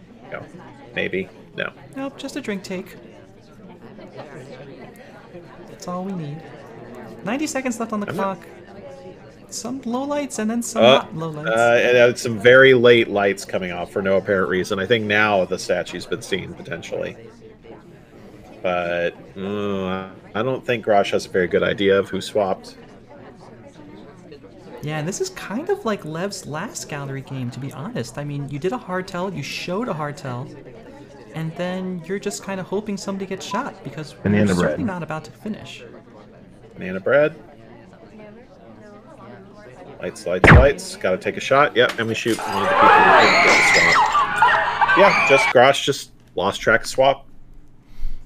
Maybe. No. Nope, just a drink take. That's all we need. 90 seconds left on the clock. Some low lights and then some not low lights. And some very late lights coming off for no apparent reason. I think now the statue's been seen, potentially. But I don't think Graash has a very good idea of who swapped. Yeah, and this is kind of like Lev's last gallery game, to be honest. I mean, you did a hard tell, you showed a hard tell, and then you're just kind of hoping somebody gets shot, because we're certainly not about to finish. Banana bread. Lights, lights, lights. Gotta take a shot. Yep, and we shoot. We need the people who didn't get the swap. Yeah, Graash just lost track of swap.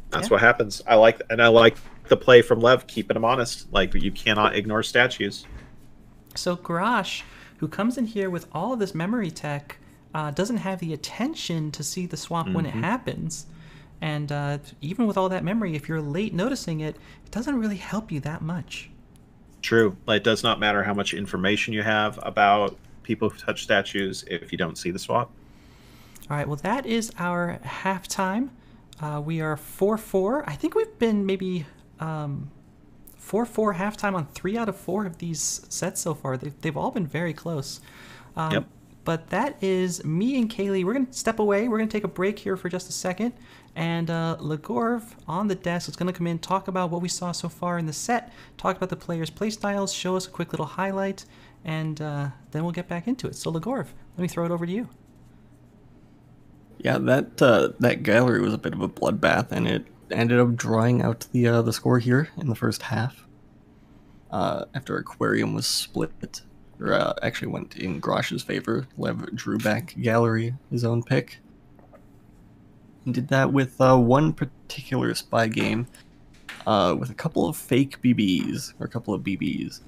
That's what happens. I like the play from Lev, keeping him honest. Like, you cannot ignore statues. So Graash, who comes in here with all of this memory tech, doesn't have the attention to see the swap when it happens. And even with all that memory, if you're late noticing it, it doesn't really help you that much. True. Like, it does not matter how much information you have about people who touch statues if you don't see the swap. All right, well, that is our halftime. We are 4-4. I think we've been maybe 4-4 halftime on 3 out of 4 of these sets so far. They've all been very close. Yep. But that is me and Kaylee. We're going to step away. We're going to take a break here for just a second. And Legorv on the desk is going to come in, talk about what we saw so far in the set, talk about the players' playstyles, show us a quick little highlight, and then we'll get back into it. So Legorv, let me throw it over to you. Yeah, that gallery was a bit of a bloodbath, and it ended up drawing out the score here in the first half. After Aquarium was split, or actually went in Graash's favor. Lev drew back gallery, his own pick. He did that with one particular spy game, with a couple of fake BBs, or a couple of BBs.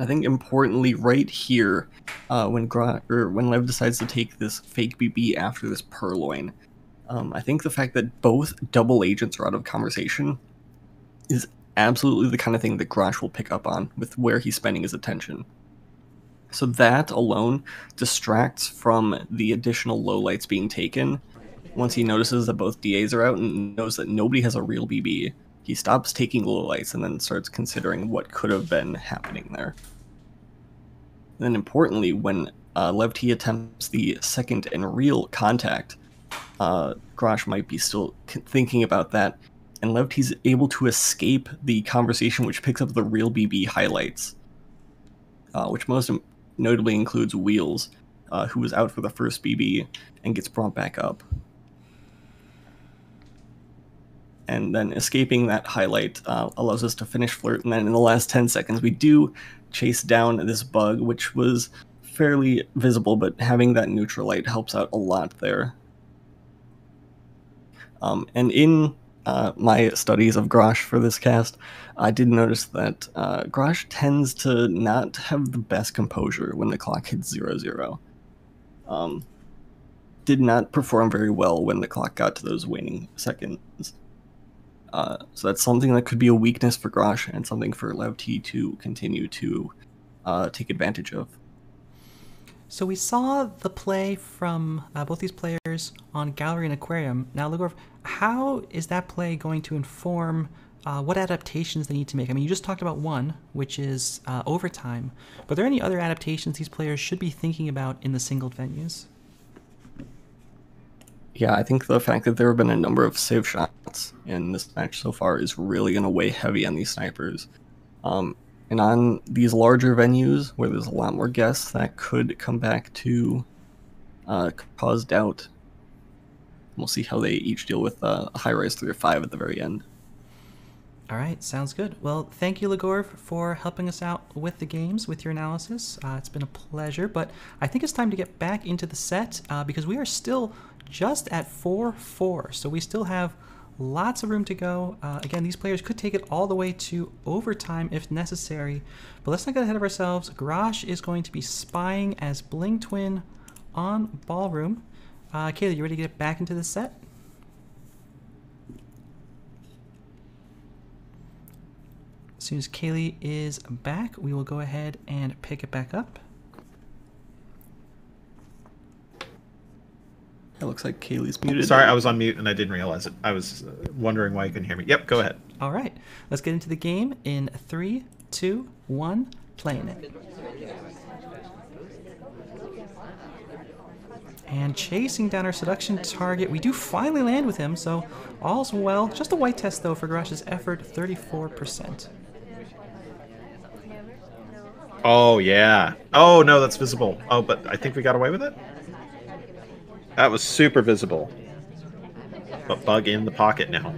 I think importantly, right here, when Lev decides to take this fake BB after this purloin, I think the fact that both double agents are out of conversation is absolutely the kind of thing that Graash will pick up on with where he's spending his attention. So that alone distracts from the additional lowlights being taken. Once he notices that both DAs are out and knows that nobody has a real BB, he stops taking lowlights and then starts considering what could have been happening there. And then importantly, when LevT attempts the second and real contact, Graash might be still thinking about that, and LevT's able to escape the conversation which picks up the real BB highlights, which most notably includes Wheels, who was out for the first BB and gets brought back up. And then escaping that highlight allows us to finish Flirt, and then in the last 10 seconds we do chase down this bug, which was fairly visible, but having that neutral light helps out a lot there. And in my studies of Graash for this cast, I did notice that Graash tends to not have the best composure when the clock hits 0-0. Did not perform very well when the clock got to those waning seconds. So that's something that could be a weakness for Graash and something for LevT to continue to take advantage of. So we saw the play from both these players on Gallery and Aquarium. Now, Legorv, how is that play going to inform what adaptations they need to make? I mean, you just talked about one, which is overtime. But are there any other adaptations these players should be thinking about in the singled venues? Yeah, I think the fact that there have been a number of save shots in this match so far is really going to weigh heavy on these snipers. And on these larger venues where there's a lot more guests, that could come back to cause doubt. We'll see how they each deal with a high-rise 3 or 5 at the very end. All right, sounds good. Well, thank you, Legorv, for helping us out with the games, with your analysis. It's been a pleasure, but I think it's time to get back into the set because we are still just at 4-4, so we still have lots of room to go. Again, these players could take it all the way to overtime if necessary, but let's not get ahead of ourselves. Graash is going to be spying as Bling Twin on Ballroom. Kaylee, you ready to get back into the set? As soon as Kaylee is back, we will go ahead and pick it back up. It looks like Kaylee's muted. Sorry, I was on mute and I didn't realize it. I was wondering why you couldn't hear me. Yep, go ahead. All right, let's get into the game in 3, 2, 1, playing it. And chasing down our seduction target. We do finally land with him, so all's well. Just a white test, though, for Graash's effort, 34%. Oh, yeah. Oh, no, that's visible. Oh, but I think we got away with it? That was super visible. But bug in the pocket now.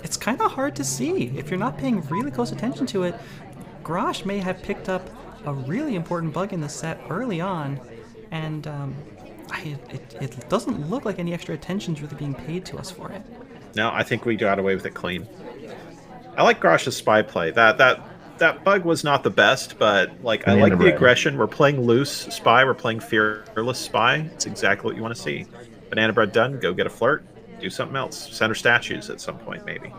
It's kind of hard to see. If you're not paying really close attention to it, Graash may have picked up a really important bug in the set early on, and it doesn't look like any extra attention's really being paid to us for it. No, I think we got away with it clean. I like Graash's spy play. That bug was not the best, but like I like the aggression. We're playing loose spy. We're playing fearless spy. It's exactly what you want to see. Banana bread done. Go get a flirt. Do something else. Center statues at some point, maybe.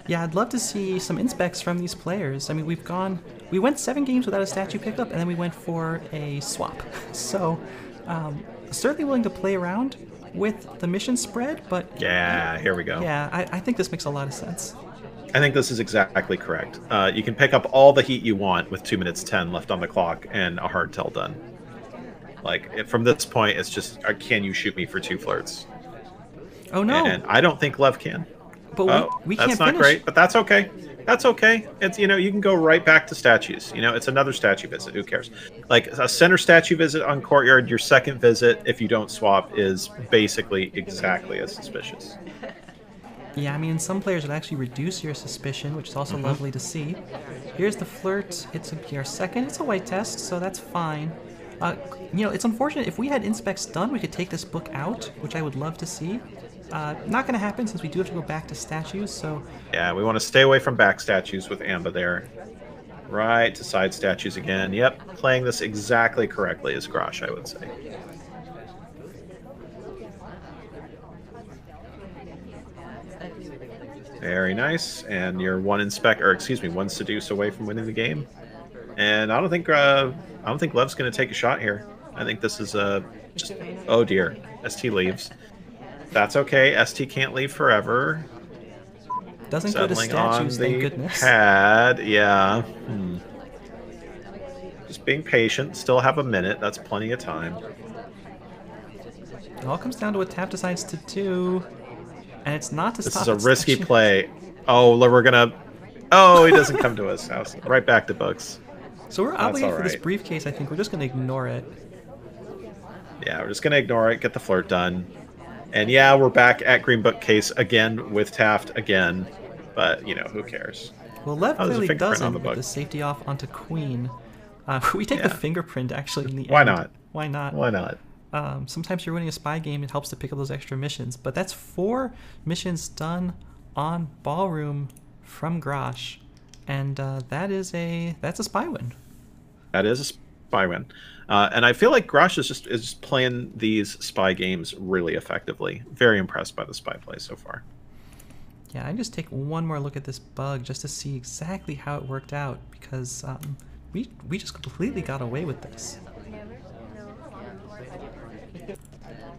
Yeah, I'd love to see some inspects from these players. I mean, we went 7 games without a statue pickup, and then we went for a swap. So, certainly willing to play around with the mission spread, but... Yeah, here we go. Yeah, I think this makes a lot of sense. I think this is exactly correct. You can pick up all the heat you want with 2 minutes 10 left on the clock and a hard tell done. Like, from this point, it's just, can you shoot me for 2 flirts? Oh, no. And I don't think Lev can. But we can't that's not finish. Great, but that's okay. That's okay. It's, you know, you can go right back to statues. You know, it's another statue visit. Who cares? Like a center statue visit on courtyard, your second visit, if you don't swap, is basically exactly as suspicious. Yeah, I mean, some players would actually reduce your suspicion, which is also lovely to see. Here's the flirt. It's our second. It's a white test, so that's fine. You know, it's unfortunate. If we had inspects done, we could take this book out, which I would love to see. Not going to happen since we do have to go back to statues, so... Yeah, we want to stay away from back statues with Amba there. Right to side statues again. Yep, playing this exactly correctly as Graash, I would say. Very nice, and you're one seduce away from winning the game. And I don't think Lev's going to take a shot here. I think this is just, oh dear, ST leaves. That's okay. ST can't leave forever. Doesn't go to statues, thank goodness. Pad, yeah. Just being patient. Still have a minute. That's plenty of time. It all comes down to what Tap decides to do, and it's not to stop. This is a risky play. Oh, we're gonna. Oh, he doesn't come to his house. Right back to books. So we're obligated for this briefcase. I think we're just gonna ignore it. Yeah, we're just gonna ignore it. Get the flirt done. And yeah, we're back at green bookcase again with Taft again, but you know, who cares? Well, Lev clearly doesn't with the safety off onto Queen. We take the fingerprint actually in the end. Why not? Why not? Why not? Sometimes you're winning a spy game, it helps to pick up those extra missions, but that's 4 missions done on Ballroom from Graash, and that's a spy win. That is a spy win. And I feel like Graash is just playing these spy games really effectively. Very impressed by the spy play so far. Yeah, I just take one more look at this bug just to see exactly how it worked out, because we just completely got away with this.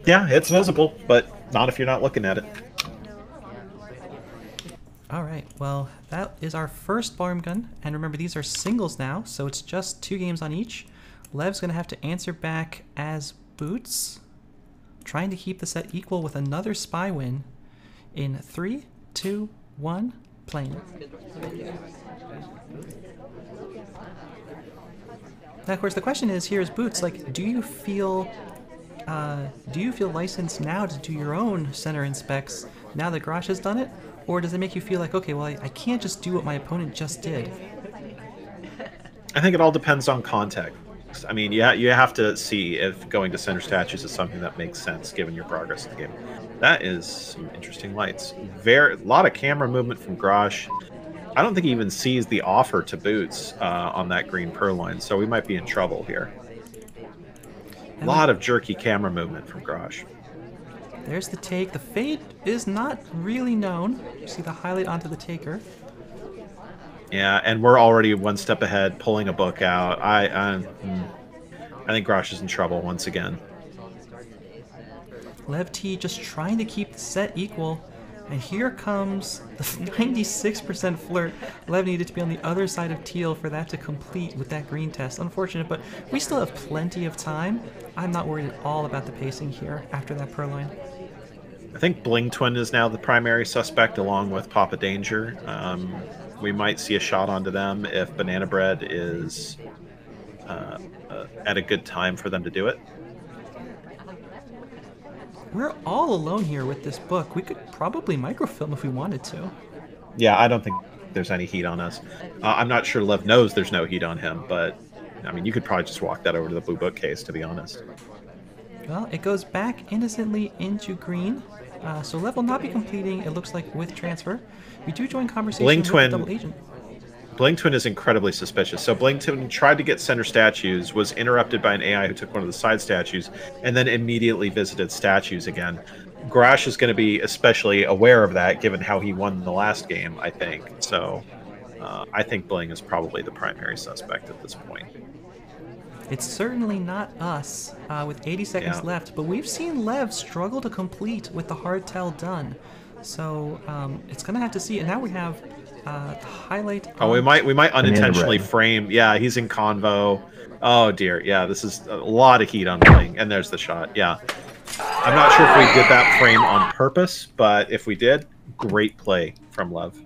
Yeah, it's visible, but not if you're not looking at it. All right, well, that is our first Ballroom gun, and remember these are singles now, so it's just 2 games on each. Lev's gonna have to answer back as Boots, trying to keep the set equal with another spy win. In 3, 2, 1, playing. Now, of course, the question is here is Boots, like, do you feel licensed now to do your own center inspects now that Graash has done it? Or does it make you feel like, okay, well, I can't just do what my opponent just did? I think it all depends on context. I mean, you have to see if going to center statues is something that makes sense given your progress in the game. That is some interesting lights. A lot of camera movement from Graash. I don't think he even sees the offer to Boots on that green purloin, so we might be in trouble here. A lot of jerky camera movement from Graash. There's the take. The fade is not really known. You see the highlight onto the taker. Yeah, and we're already one step ahead, pulling a book out. I think Graash is in trouble once again. LevT just trying to keep the set equal. And here comes the 96% flirt. Lev needed to be on the other side of teal for that to complete with that green test. Unfortunate, but we still have plenty of time. I'm not worried at all about the pacing here after that purloin. I think Bling Twin is now the primary suspect along with Papa Danger. We might see a shot onto them if Banana Bread is at a good time for them to do it. We're all alone here with this book. We could probably microfilm if we wanted to. Yeah, I don't think there's any heat on us. I'm not sure Lev knows there's no heat on him, but I mean, you could probably just walk that over to the blue bookcase, to be honest. Well, it goes back innocently into green. So Lev will not be completing, it looks like, with transfer. We do join conversation Bling with the Twin. double agent. Bling Twin is incredibly suspicious. So Bling Twin tried to get center statues, was interrupted by an AI who took one of the side statues, and then immediately visited statues again. Graash is going to be especially aware of that, given how he won the last game, I think. So I think Bling is probably the primary suspect at this point. It's certainly not us with 80 seconds left, but we've seen Lev struggle to complete with the hard tell done. So it's going to have to see. And now we have the highlight. Oh, we might unintentionally frame. Yeah, he's in convo. Oh dear. Yeah, this is a lot of heat on Bling. And there's the shot. Yeah. I'm not sure if we did that frame on purpose, but if we did, great play from Lev.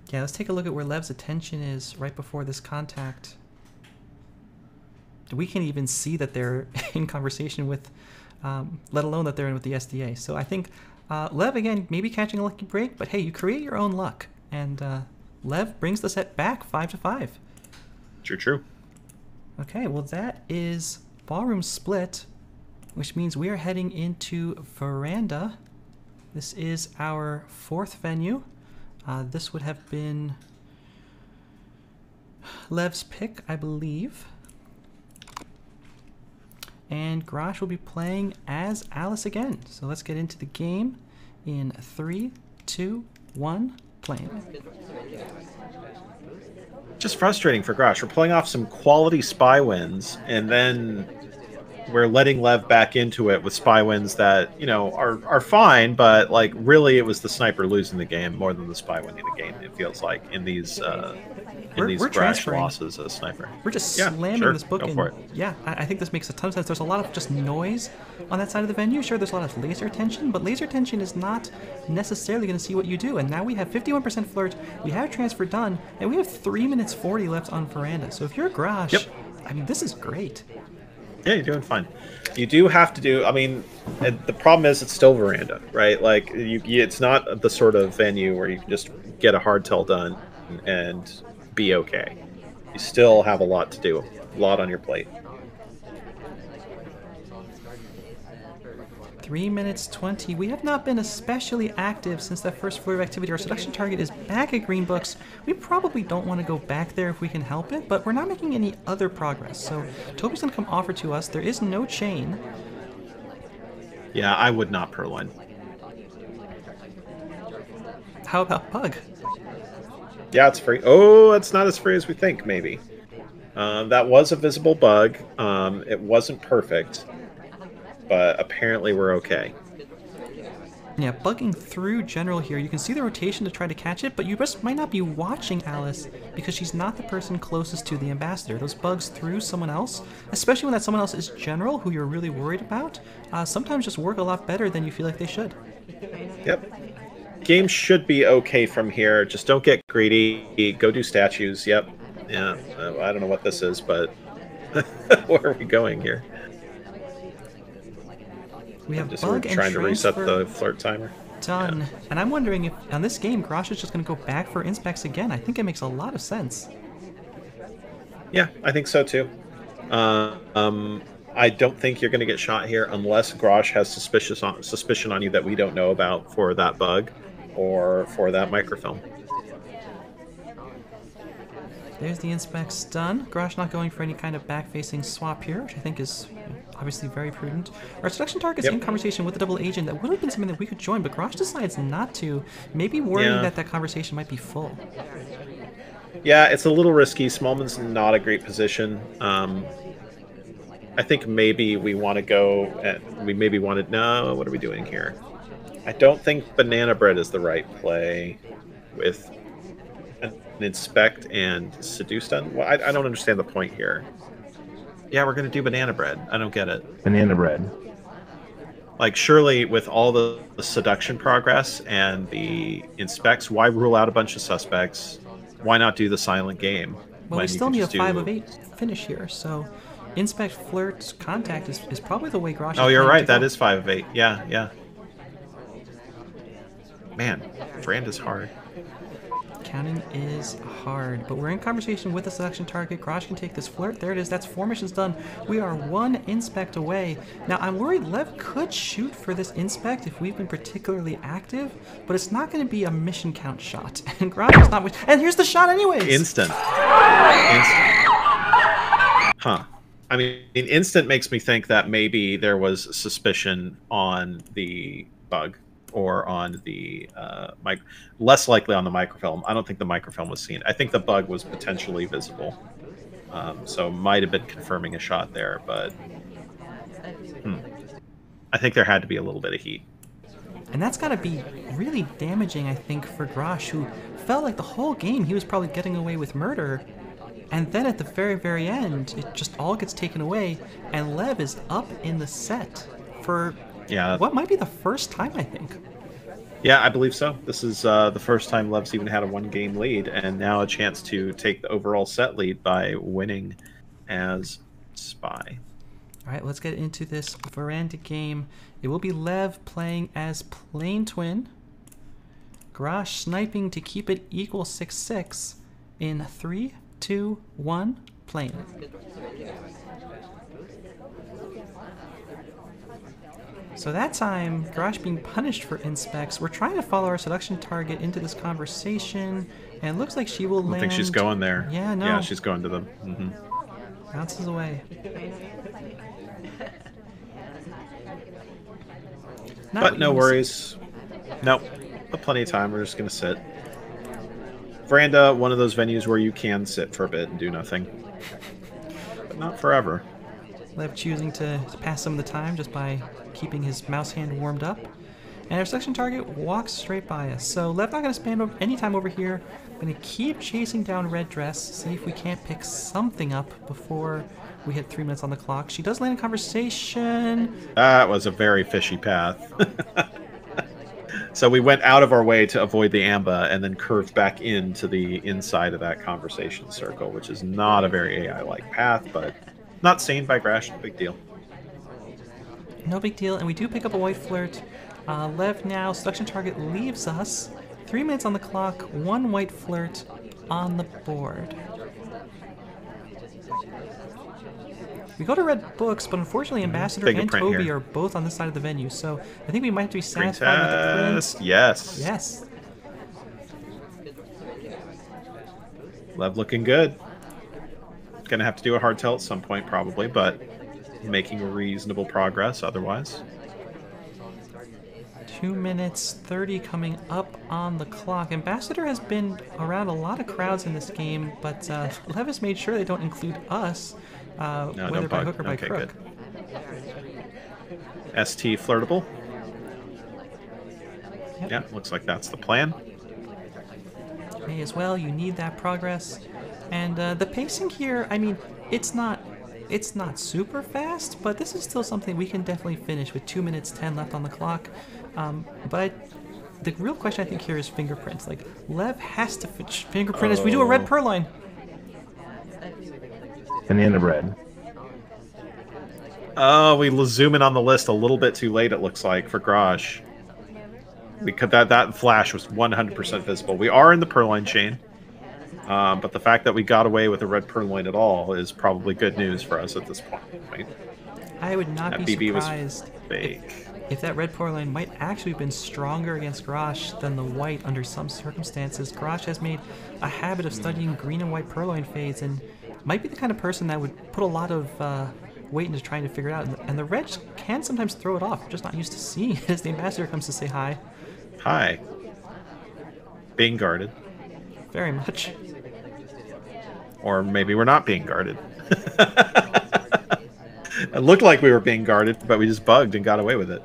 Yeah, let's take a look at where Lev's attention is right before this contact. We can't even see that they're in conversation with, let alone that they're in with the SDA. So I think Lev, again, maybe catching a lucky break, but hey, you create your own luck. And Lev brings the set back 5-5. True. Okay, well that is ballroom split, which means we are heading into veranda. This is our fourth venue. This would have been Lev's pick, I believe. And Graash will be playing as Alice again. So let's get into the game in 3, 2, 1, playing. Just frustrating for Graash. We're pulling off some quality spy wins, and then we're letting Lev back into it with spy wins that, you know, are fine, but like really it was the sniper losing the game more than the spy winning the game, it feels like, in these Graash losses as sniper. We're just slamming this book in. Yeah, I think this makes a ton of sense. There's a lot of just noise on that side of the venue. Sure, there's a lot of laser tension, but laser tension is not necessarily going to see what you do. And now we have 51% flirt, we have transfer done, and we have 3 minutes 40 left on veranda. So if you're Graash, I mean, this is great. Yeah, you're doing fine. You do have to do, I mean, the problem is it's still veranda, right? Like, it's not the sort of venue where you can just get a hard tell done and be okay. You still have a lot to do, a lot on your plate. 3 minutes 20. We have not been especially active since that first flurry of activity. Our seduction target is back at Green Books. We probably don't want to go back there if we can help it, but we're not making any other progress. So Toby's going to come offer to us. There is no chain. Yeah, I would not purloin. How about Bug? Yeah, it's free. Oh, it's not as free as we think, maybe. That was a visible bug. It wasn't perfect, but apparently we're okay. Yeah, bugging through general here. You can see the rotation to try to catch it, but you just might not be watching Alice because she's not the person closest to the ambassador. Those bugs through someone else, especially when that someone else is general who you're really worried about, sometimes just work a lot better than you feel like they should. Yep. game should be okay from here. Just don't get greedy. Go do statues. Yep. Yeah. I don't know what this is, but where are we going here? We have Just bug and trying to reset transfer the flirt timer. done. Yeah. And I'm wondering if on this game, Graash is just going to go back for inspects again. I think it makes a lot of sense. Yeah, I think so too. I don't think you're going to get shot here unless Graash has suspicion on you that we don't know about for that bug or for that microfilm. There's the inspects done. Graash not going for any kind of back-facing swap here, which I think is obviously very prudent. Our selection target's in conversation with the double agent. That would have been something that we could join, but Graash decides not to, maybe worrying that that conversation might be full. Yeah, it's a little risky. Smallman's not a great position. I think maybe we want to go no, what are we doing here? I don't think banana bread is the right play with an inspect and seduce done. Well, I don't understand the point here. Yeah, we're going to do banana bread. I don't get it. Banana bread. Like, surely with all the seduction progress and the inspects, why rule out a bunch of suspects? Why not do the silent game? Well, we still need a 5 of 8 finish here, so inspect, flirt, contact is probably the way Graash. Oh, you're right. That is 5 of 8. Yeah, yeah. Man, brand is hard. Counting is hard, but we're in conversation with the selection target. Graash can take this flirt. There it is. That's 4 missions done. We are 1 inspect away. Now, I'm worried Lev could shoot for this inspect if we've been particularly active, but it's not going to be a mission count shot. And Graash is not. And here's the shot, anyways. Instant. Huh. I mean, instant makes me think that maybe there was suspicion on the bug or on the less likely on the microfilm. I don't think the microfilm was seen. I think the bug was potentially visible. So might have been confirming a shot there, but I think there had to be a little bit of heat. And that's got to be really damaging, I think, for Graash, who felt like the whole game he was probably getting away with murder. And then at the very, very end, it just all gets taken away, and Lev is up in the set for what might be the first time, I think. Yeah, I believe so. This is the first time Lev's even had a 1-game lead, and now a chance to take the overall set lead by winning as Spy. All right, let's get into this veranda game. It will be Lev playing as Plane Twin. Graash sniping to keep it equal 6-6 in 3, 2, 1, plane. So that time, Graash being punished for inspects. We're trying to follow our seduction target into this conversation, and it looks like she will land. I think she's going there. Yeah, no. Yeah, she's going to them. Bounces away. But no worries. Nope. Plenty of time. We're just going to sit. Veranda, one of those venues where you can sit for a bit and do nothing. But not forever. Lev choosing to pass some of the time just by keeping his mouse hand warmed up. And our selection target walks straight by us. So Lev not going to spend any time over here. Going to keep chasing down Red Dress, see if we can't pick something up before we hit 3 minutes on the clock. She does land in conversation. That was a very fishy path. So we went out of our way to avoid the AMBA and then curved back into the inside of that conversation circle, which is not a very AI-like path, but not seen by Graash. No big deal. No big deal, and we do pick up a white flirt. Lev now, selection target leaves us. 3 minutes on the clock, 1 white flirt on the board. We go to red books, but unfortunately Ambassador and Toby are both on this side of the venue, so I think we might have to be satisfied with the print. Yes. Yes. Lev looking good. Gonna have to do a hard tell at some point probably, but making reasonable progress otherwise. 2 minutes 30 coming up on the clock. Ambassador has been around a lot of crowds in this game, but Lev has made sure they don't include us, whether by hook or by crook. Good. ST flirtable. Yep. Yeah, looks like that's the plan. May as well, you need that progress. And the pacing here, I mean, it's not super fast, but this is still something we can definitely finish with 2 minutes 10 left on the clock. But the real question I think here is fingerprints. Like, Lev has to fingerprint as we do a red purloin. Banana bread. Oh, we zoom in on the list a little bit too late, it looks like, for Graash. That flash was 100% visible. We are in the purloin chain, but the fact that we got away with a red purloin at all is probably good news for us at this point. I would not That be BB was surprised fake. if that red purloin might actually have been stronger against Graash than the white under some circumstances. Graash has made a habit of studying green and white purloin fades and might be the kind of person that would put a lot of weight into trying to figure it out. And the red can sometimes throw it off. We're just not used to seeing it as the ambassador comes to say hi. Hi. Being guarded. Very much. Or maybe we're not being guarded. It looked like we were being guarded, but we just bugged and got away with it.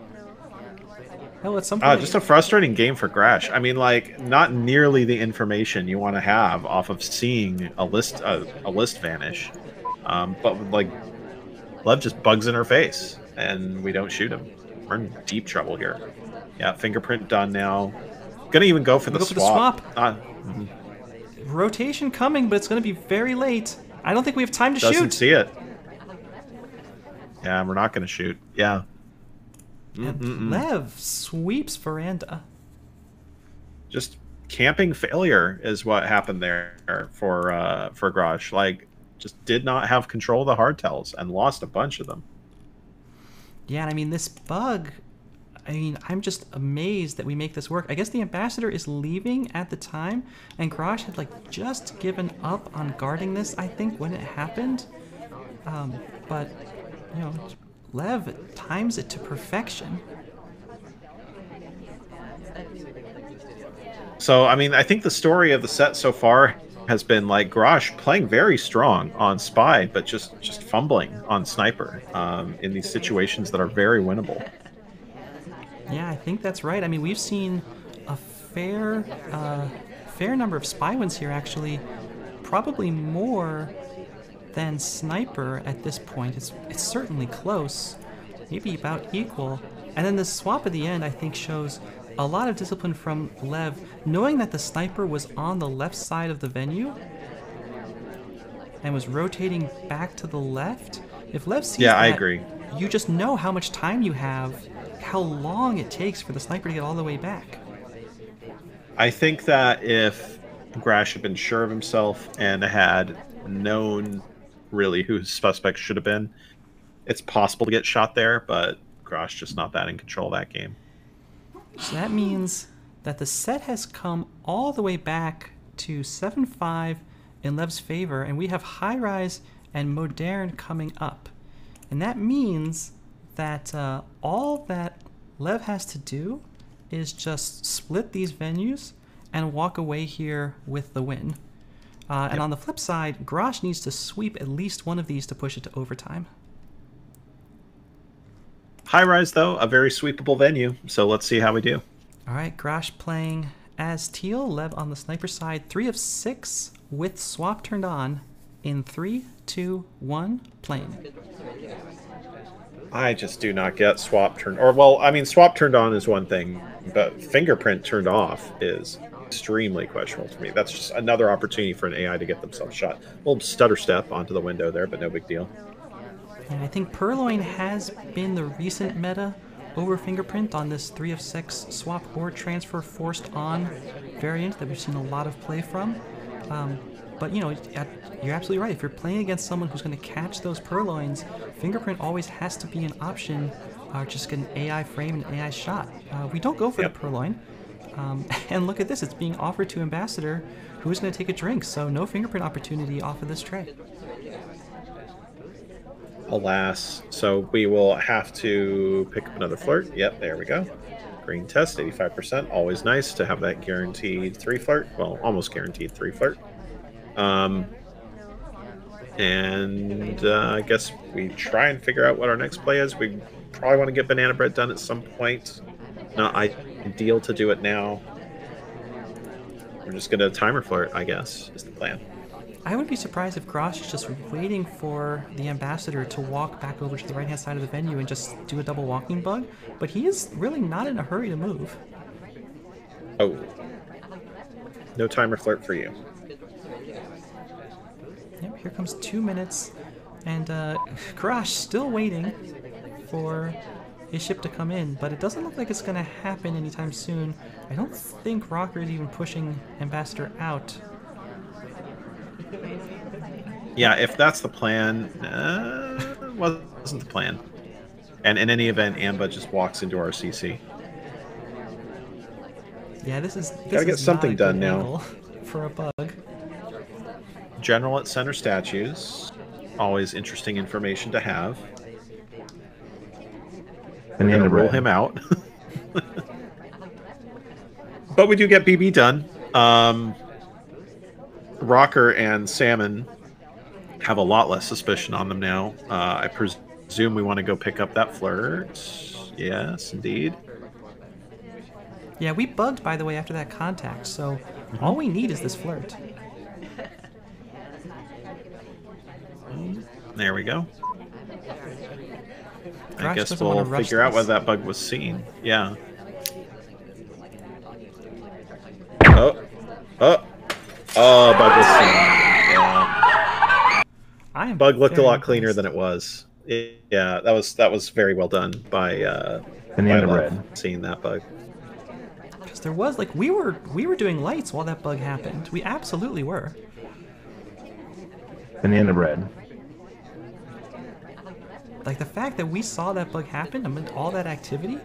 Well, at some point... just a frustrating game for Graash. I mean, like, not nearly the information you want to have off of seeing a list vanish. But, like, Lev just bugs in her face, and we don't shoot him. We're in deep trouble here. Yeah, fingerprint done now. Gonna even go for the swap. Rotation coming, but it's gonna be very late. I don't think we have time to shoot. Doesn't see it. Yeah, we're not gonna shoot. Yeah. And Lev sweeps Veranda. Just camping failure is what happened there for Graash. Like, just did not have control of the hardtails and lost a bunch of them. Yeah, and I mean, this bug, I mean, I'm just amazed that we make this work. I guess the ambassador is leaving at the time, and Graash had, like, just given up on guarding this, I think, when it happened. But, you know, Lev times it to perfection. So, I mean, I think the story of the set so far has been, like, Graash playing very strong on Spy, but just fumbling on Sniper in these situations that are very winnable. Yeah, I think that's right. I mean, we've seen a fair number of Spy wins here, actually. Probably more than Sniper at this point. It's certainly close, maybe about equal. And then the swap at the end, I think, shows a lot of discipline from Lev, knowing that the Sniper was on the left side of the venue and was rotating back to the left. If Lev sees that, I agree. You just know how much time you have, how long it takes for the Sniper to get all the way back. I think that if Graash had been sure of himself and had known really who his suspect should have been, it's possible to get shot there, but Graash just not that in control of that game. So that means that the set has come all the way back to 7-5 in Lev's favor, and we have High Rise and Modern coming up. And that means that all that Lev has to do is just split these venues and walk away here with the win. And on the flip side, Graash needs to sweep at least one of these to push it to overtime. High Rise, though, a very sweepable venue, so let's see how we do. All right, Graash playing as Teal, Lev on the Sniper side, 3 of 6 with swap turned on in 3, 2, 1, playing. I just do not get swap turned, or well, I mean, swap turned on is one thing, but fingerprint turned off is extremely questionable to me. That's just another opportunity for an AI to get themselves shot. A little stutter step onto the window there, but no big deal. And I think Purloin has been the recent meta over fingerprint on this 3 of 6 swap or transfer forced on variant that we've seen a lot of play from. But you know, you're absolutely right. If you're playing against someone who's going to catch those Purloins, fingerprint always has to be an option. Just get an AI frame and an AI shot. We don't go for the Purloin. And look at this, it's being offered to Ambassador, who's going to take a drink, so no fingerprint opportunity off of this tray. Alas, so we will have to pick up another flirt. Yep, there we go. Green test, 85%. Always nice to have that guaranteed 3 flirt. Well, almost guaranteed 3 flirt. And I guess we try and figure out what our next play is. We probably want to get banana bread done at some point. Not ideal to do it now. We're just going to timer flirt, I guess, is the plan. I would be surprised if Graash is just waiting for the Ambassador to walk back over to the right-hand side of the venue and just do a double walking bug, but he is really not in a hurry to move. Oh. No timer flirt for you. Yep, here comes 2 minutes. And Graash still waiting for his ship to come in, but it doesn't look like it's going to happen anytime soon. I don't think Rocker is even pushing Ambassador out. Yeah, if that's the plan, wasn't the plan. And in any event, Amba just walks into our CC. Yeah, this is Gotta get something not a done good now. angle for a bug. General at center statues. Always interesting information to have. We're gonna rule him out. But we do get BB done. Rocker and Salmon have a lot less suspicion on them now. I presume we want to go pick up that flirt. Yes, indeed. Yeah, we bugged, by the way, after that contact, so all we need is this flirt. There we go. I Graash guess doesn't wanna we'll rush figure out this. whether that bug was seen. Yeah. Oh, bug was seen. Yeah. Bug looked a lot cleaner than it was. Yeah, that was very well done by Lev, seeing that bug. Because there was, like, we were doing lights while that bug happened. We absolutely were. Banana bread. Like, the fact that we saw that bug happen amid all that activity,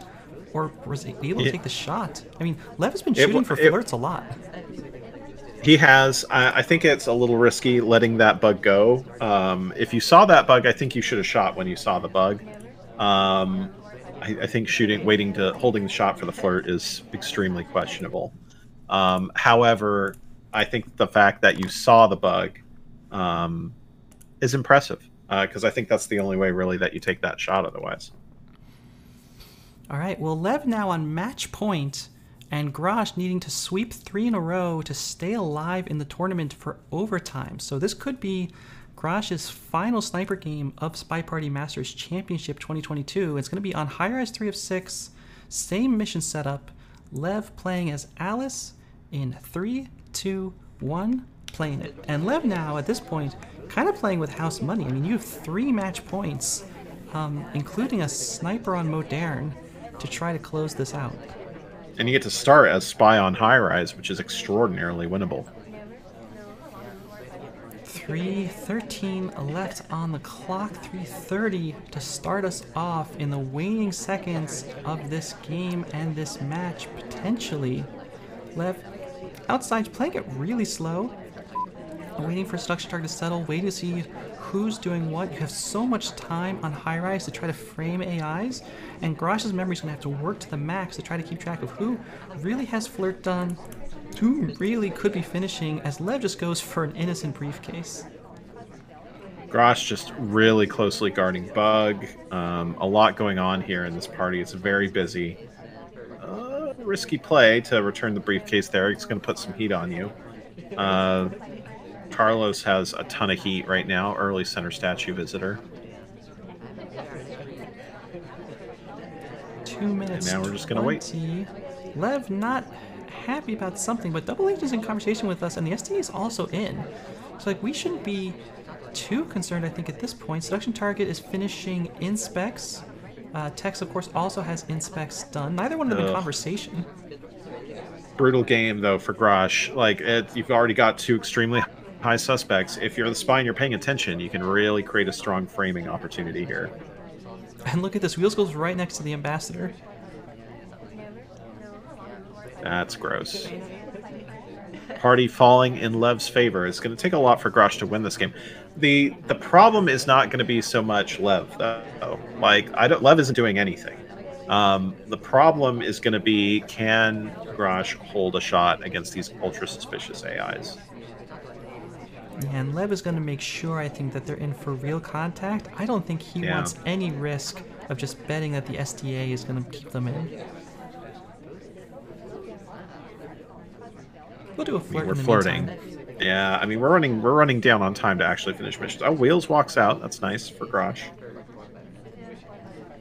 or was able to take the shot. I mean, Lev has been shooting for flirts a lot. He has. I think it's a little risky letting that bug go. If you saw that bug, I think you should have shot when you saw the bug. I think holding the shot for the flirt is extremely questionable. However, I think the fact that you saw the bug is impressive, because I think that's the only way really that you take that shot otherwise. All right, well, Lev now on match point, and Graash needing to sweep 3 in a row to stay alive in the tournament for overtime. So this could be Graash's final sniper game of SpyParty Masters Championship 2022. It's going to be on high-rise 3 of 6, same mission setup. Lev playing as Alice in 3, 2, 1, playing it. And Lev now, at this point, kind of playing with house money. I mean, you have 3 match points, including a sniper on Modern, to try to close this out. And you get to start as Spy on High Rise, which is extraordinarily winnable. 3:13 left on the clock, 3:30 to start us off in the waning seconds of this game and this match, potentially. Lev outside playing it really slow, waiting for seduction target to settle, waiting to see who's doing what. You have so much time on high rise to try to frame AIs, and Graash's memory is going to have to work to the max to try to keep track of who really has flirt done, who really could be finishing, as Lev just goes for an innocent briefcase. Graash just really closely guarding bug. A lot going on here in this party. It's very busy. Risky play to return the briefcase there. It's going to put some heat on you. Carlos has a ton of heat right now. Early center statue visitor. 2 minutes. And now we're just going to wait. Lev not happy about something, but Double H is in conversation with us, and the SDA is also in. So, like, we shouldn't be too concerned, I think, at this point. Seduction target is finishing inspects. Tex, of course, also has inspects done. Neither one of them in conversation. Brutal game, though, for Graash. Like, you've already got 2 extremely high suspects. If you're the spy and you're paying attention, you can really create a strong framing opportunity here. And look at this. Wheels goes right next to the ambassador. That's gross. Party falling in Lev's favor. It's going to take a lot for Graash to win this game. The problem is not going to be so much Lev, though. Like, Lev isn't doing anything. The problem is going to be, can Graash hold a shot against these ultra suspicious AIs? And Lev is going to make sure, I think, that they're in for real contact. I don't think he wants any risk of just betting that the SDA is going to keep them in. We'll do a flirt. We're flirting. Yeah, I mean, we're running down on time to actually finish missions. Oh, Wheels walks out. That's nice for Graash.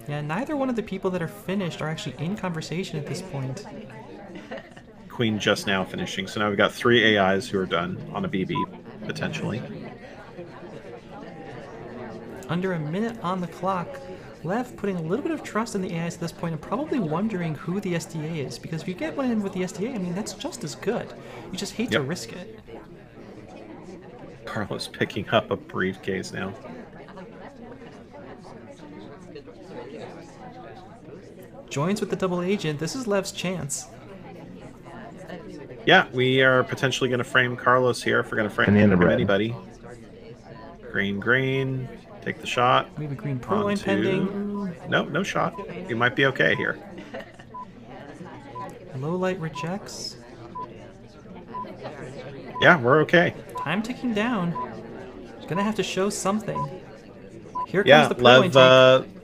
Yeah, neither one of the people that are finished are actually in conversation at this point. Queen just now finishing. So now we've got 3 AIs who are done on a BB, potentially. Under a minute on the clock. Lev putting a little bit of trust in the AIs at this point and probably wondering who the SDA is, because if you get one in with the SDA, I mean, that's just as good. You just hate to risk it. Carlos picking up a briefcase now. Joins with the double agent. This is Lev's chance. Yeah, we are potentially going to frame Carlos here if we're going to frame anybody. Green, green. Take the shot. We have a green purloin pending. No, no shot. You might be okay here. Low light rejects. Yeah, we're okay. Time ticking down. Gonna have to show something. Here comes the purloin Lev, take.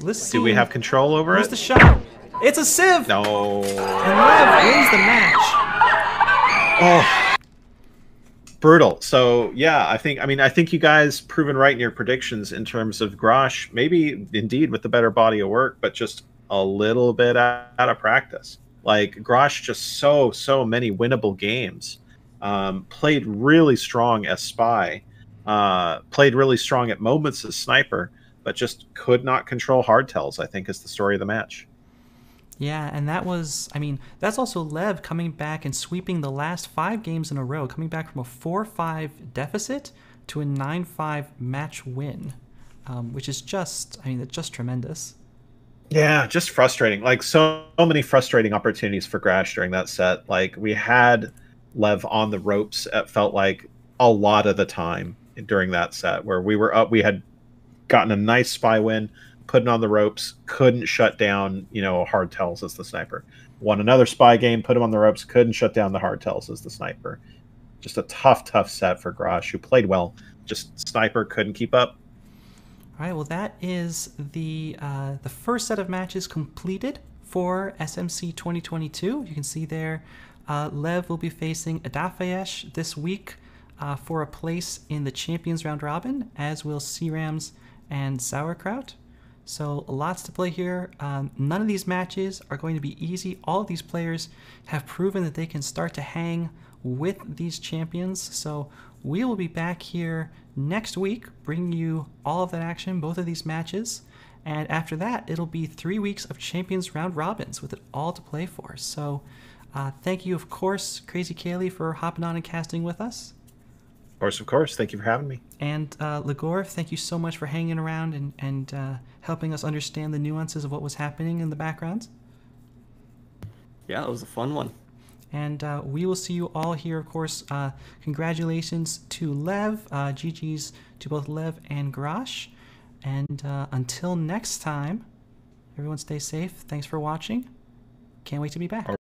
Let's see. Do we have control over Where's it? the shot? It's a sieve! No. And Lev wins the match. Oh. Brutal. So yeah, I think you guys proven right in your predictions in terms of Graash, maybe indeed with the better body of work, but just a little bit out of practice. Like Graash, just so many winnable games. Played really strong as Spy. Played really strong at moments as Sniper, but just could not control hardtails, I think is the story of the match. Yeah, and that was, I mean, that's also Lev coming back and sweeping the last 5 games in a row, coming back from a 4-5 deficit to a 9-5 match win, which is just, I mean, it's just tremendous. Yeah, just frustrating. Like so many frustrating opportunities for Graash during that set. Like we had Lev on the ropes, it felt like a lot of the time during that set where we were up, we had gotten a nice Spy win, putting on the ropes, couldn't shut down, hardtails as the Sniper. Won another Spy game, put him on the ropes, couldn't shut down the hardtails as the Sniper. Just a tough set for Graash, who played well. Just Sniper couldn't keep up. All right, well, that is the first set of matches completed for SMC 2022. You can see there, Lev will be facing Adafayesh this week for a place in the Champions Round Robin, as will C-Rams and Sauerkraut. So lots to play here. None of these matches are going to be easy. All of these players have proven that they can start to hang with these champions. So we will be back here next week, bringing you all of that action, both of these matches. And after that, it'll be 3 weeks of Champions Round Robins with it all to play for. So thank you, of course, Crazy Kaylee, for hopping on and casting with us. Of course. Thank you for having me. And Ligor, thank you so much for hanging around and helping us understand the nuances of what was happening in the background. Yeah, it was a fun one. And we will see you all here, of course. Congratulations to Lev. GG's to both Lev and Graash. And until next time, everyone stay safe. Thanks for watching. Can't wait to be back.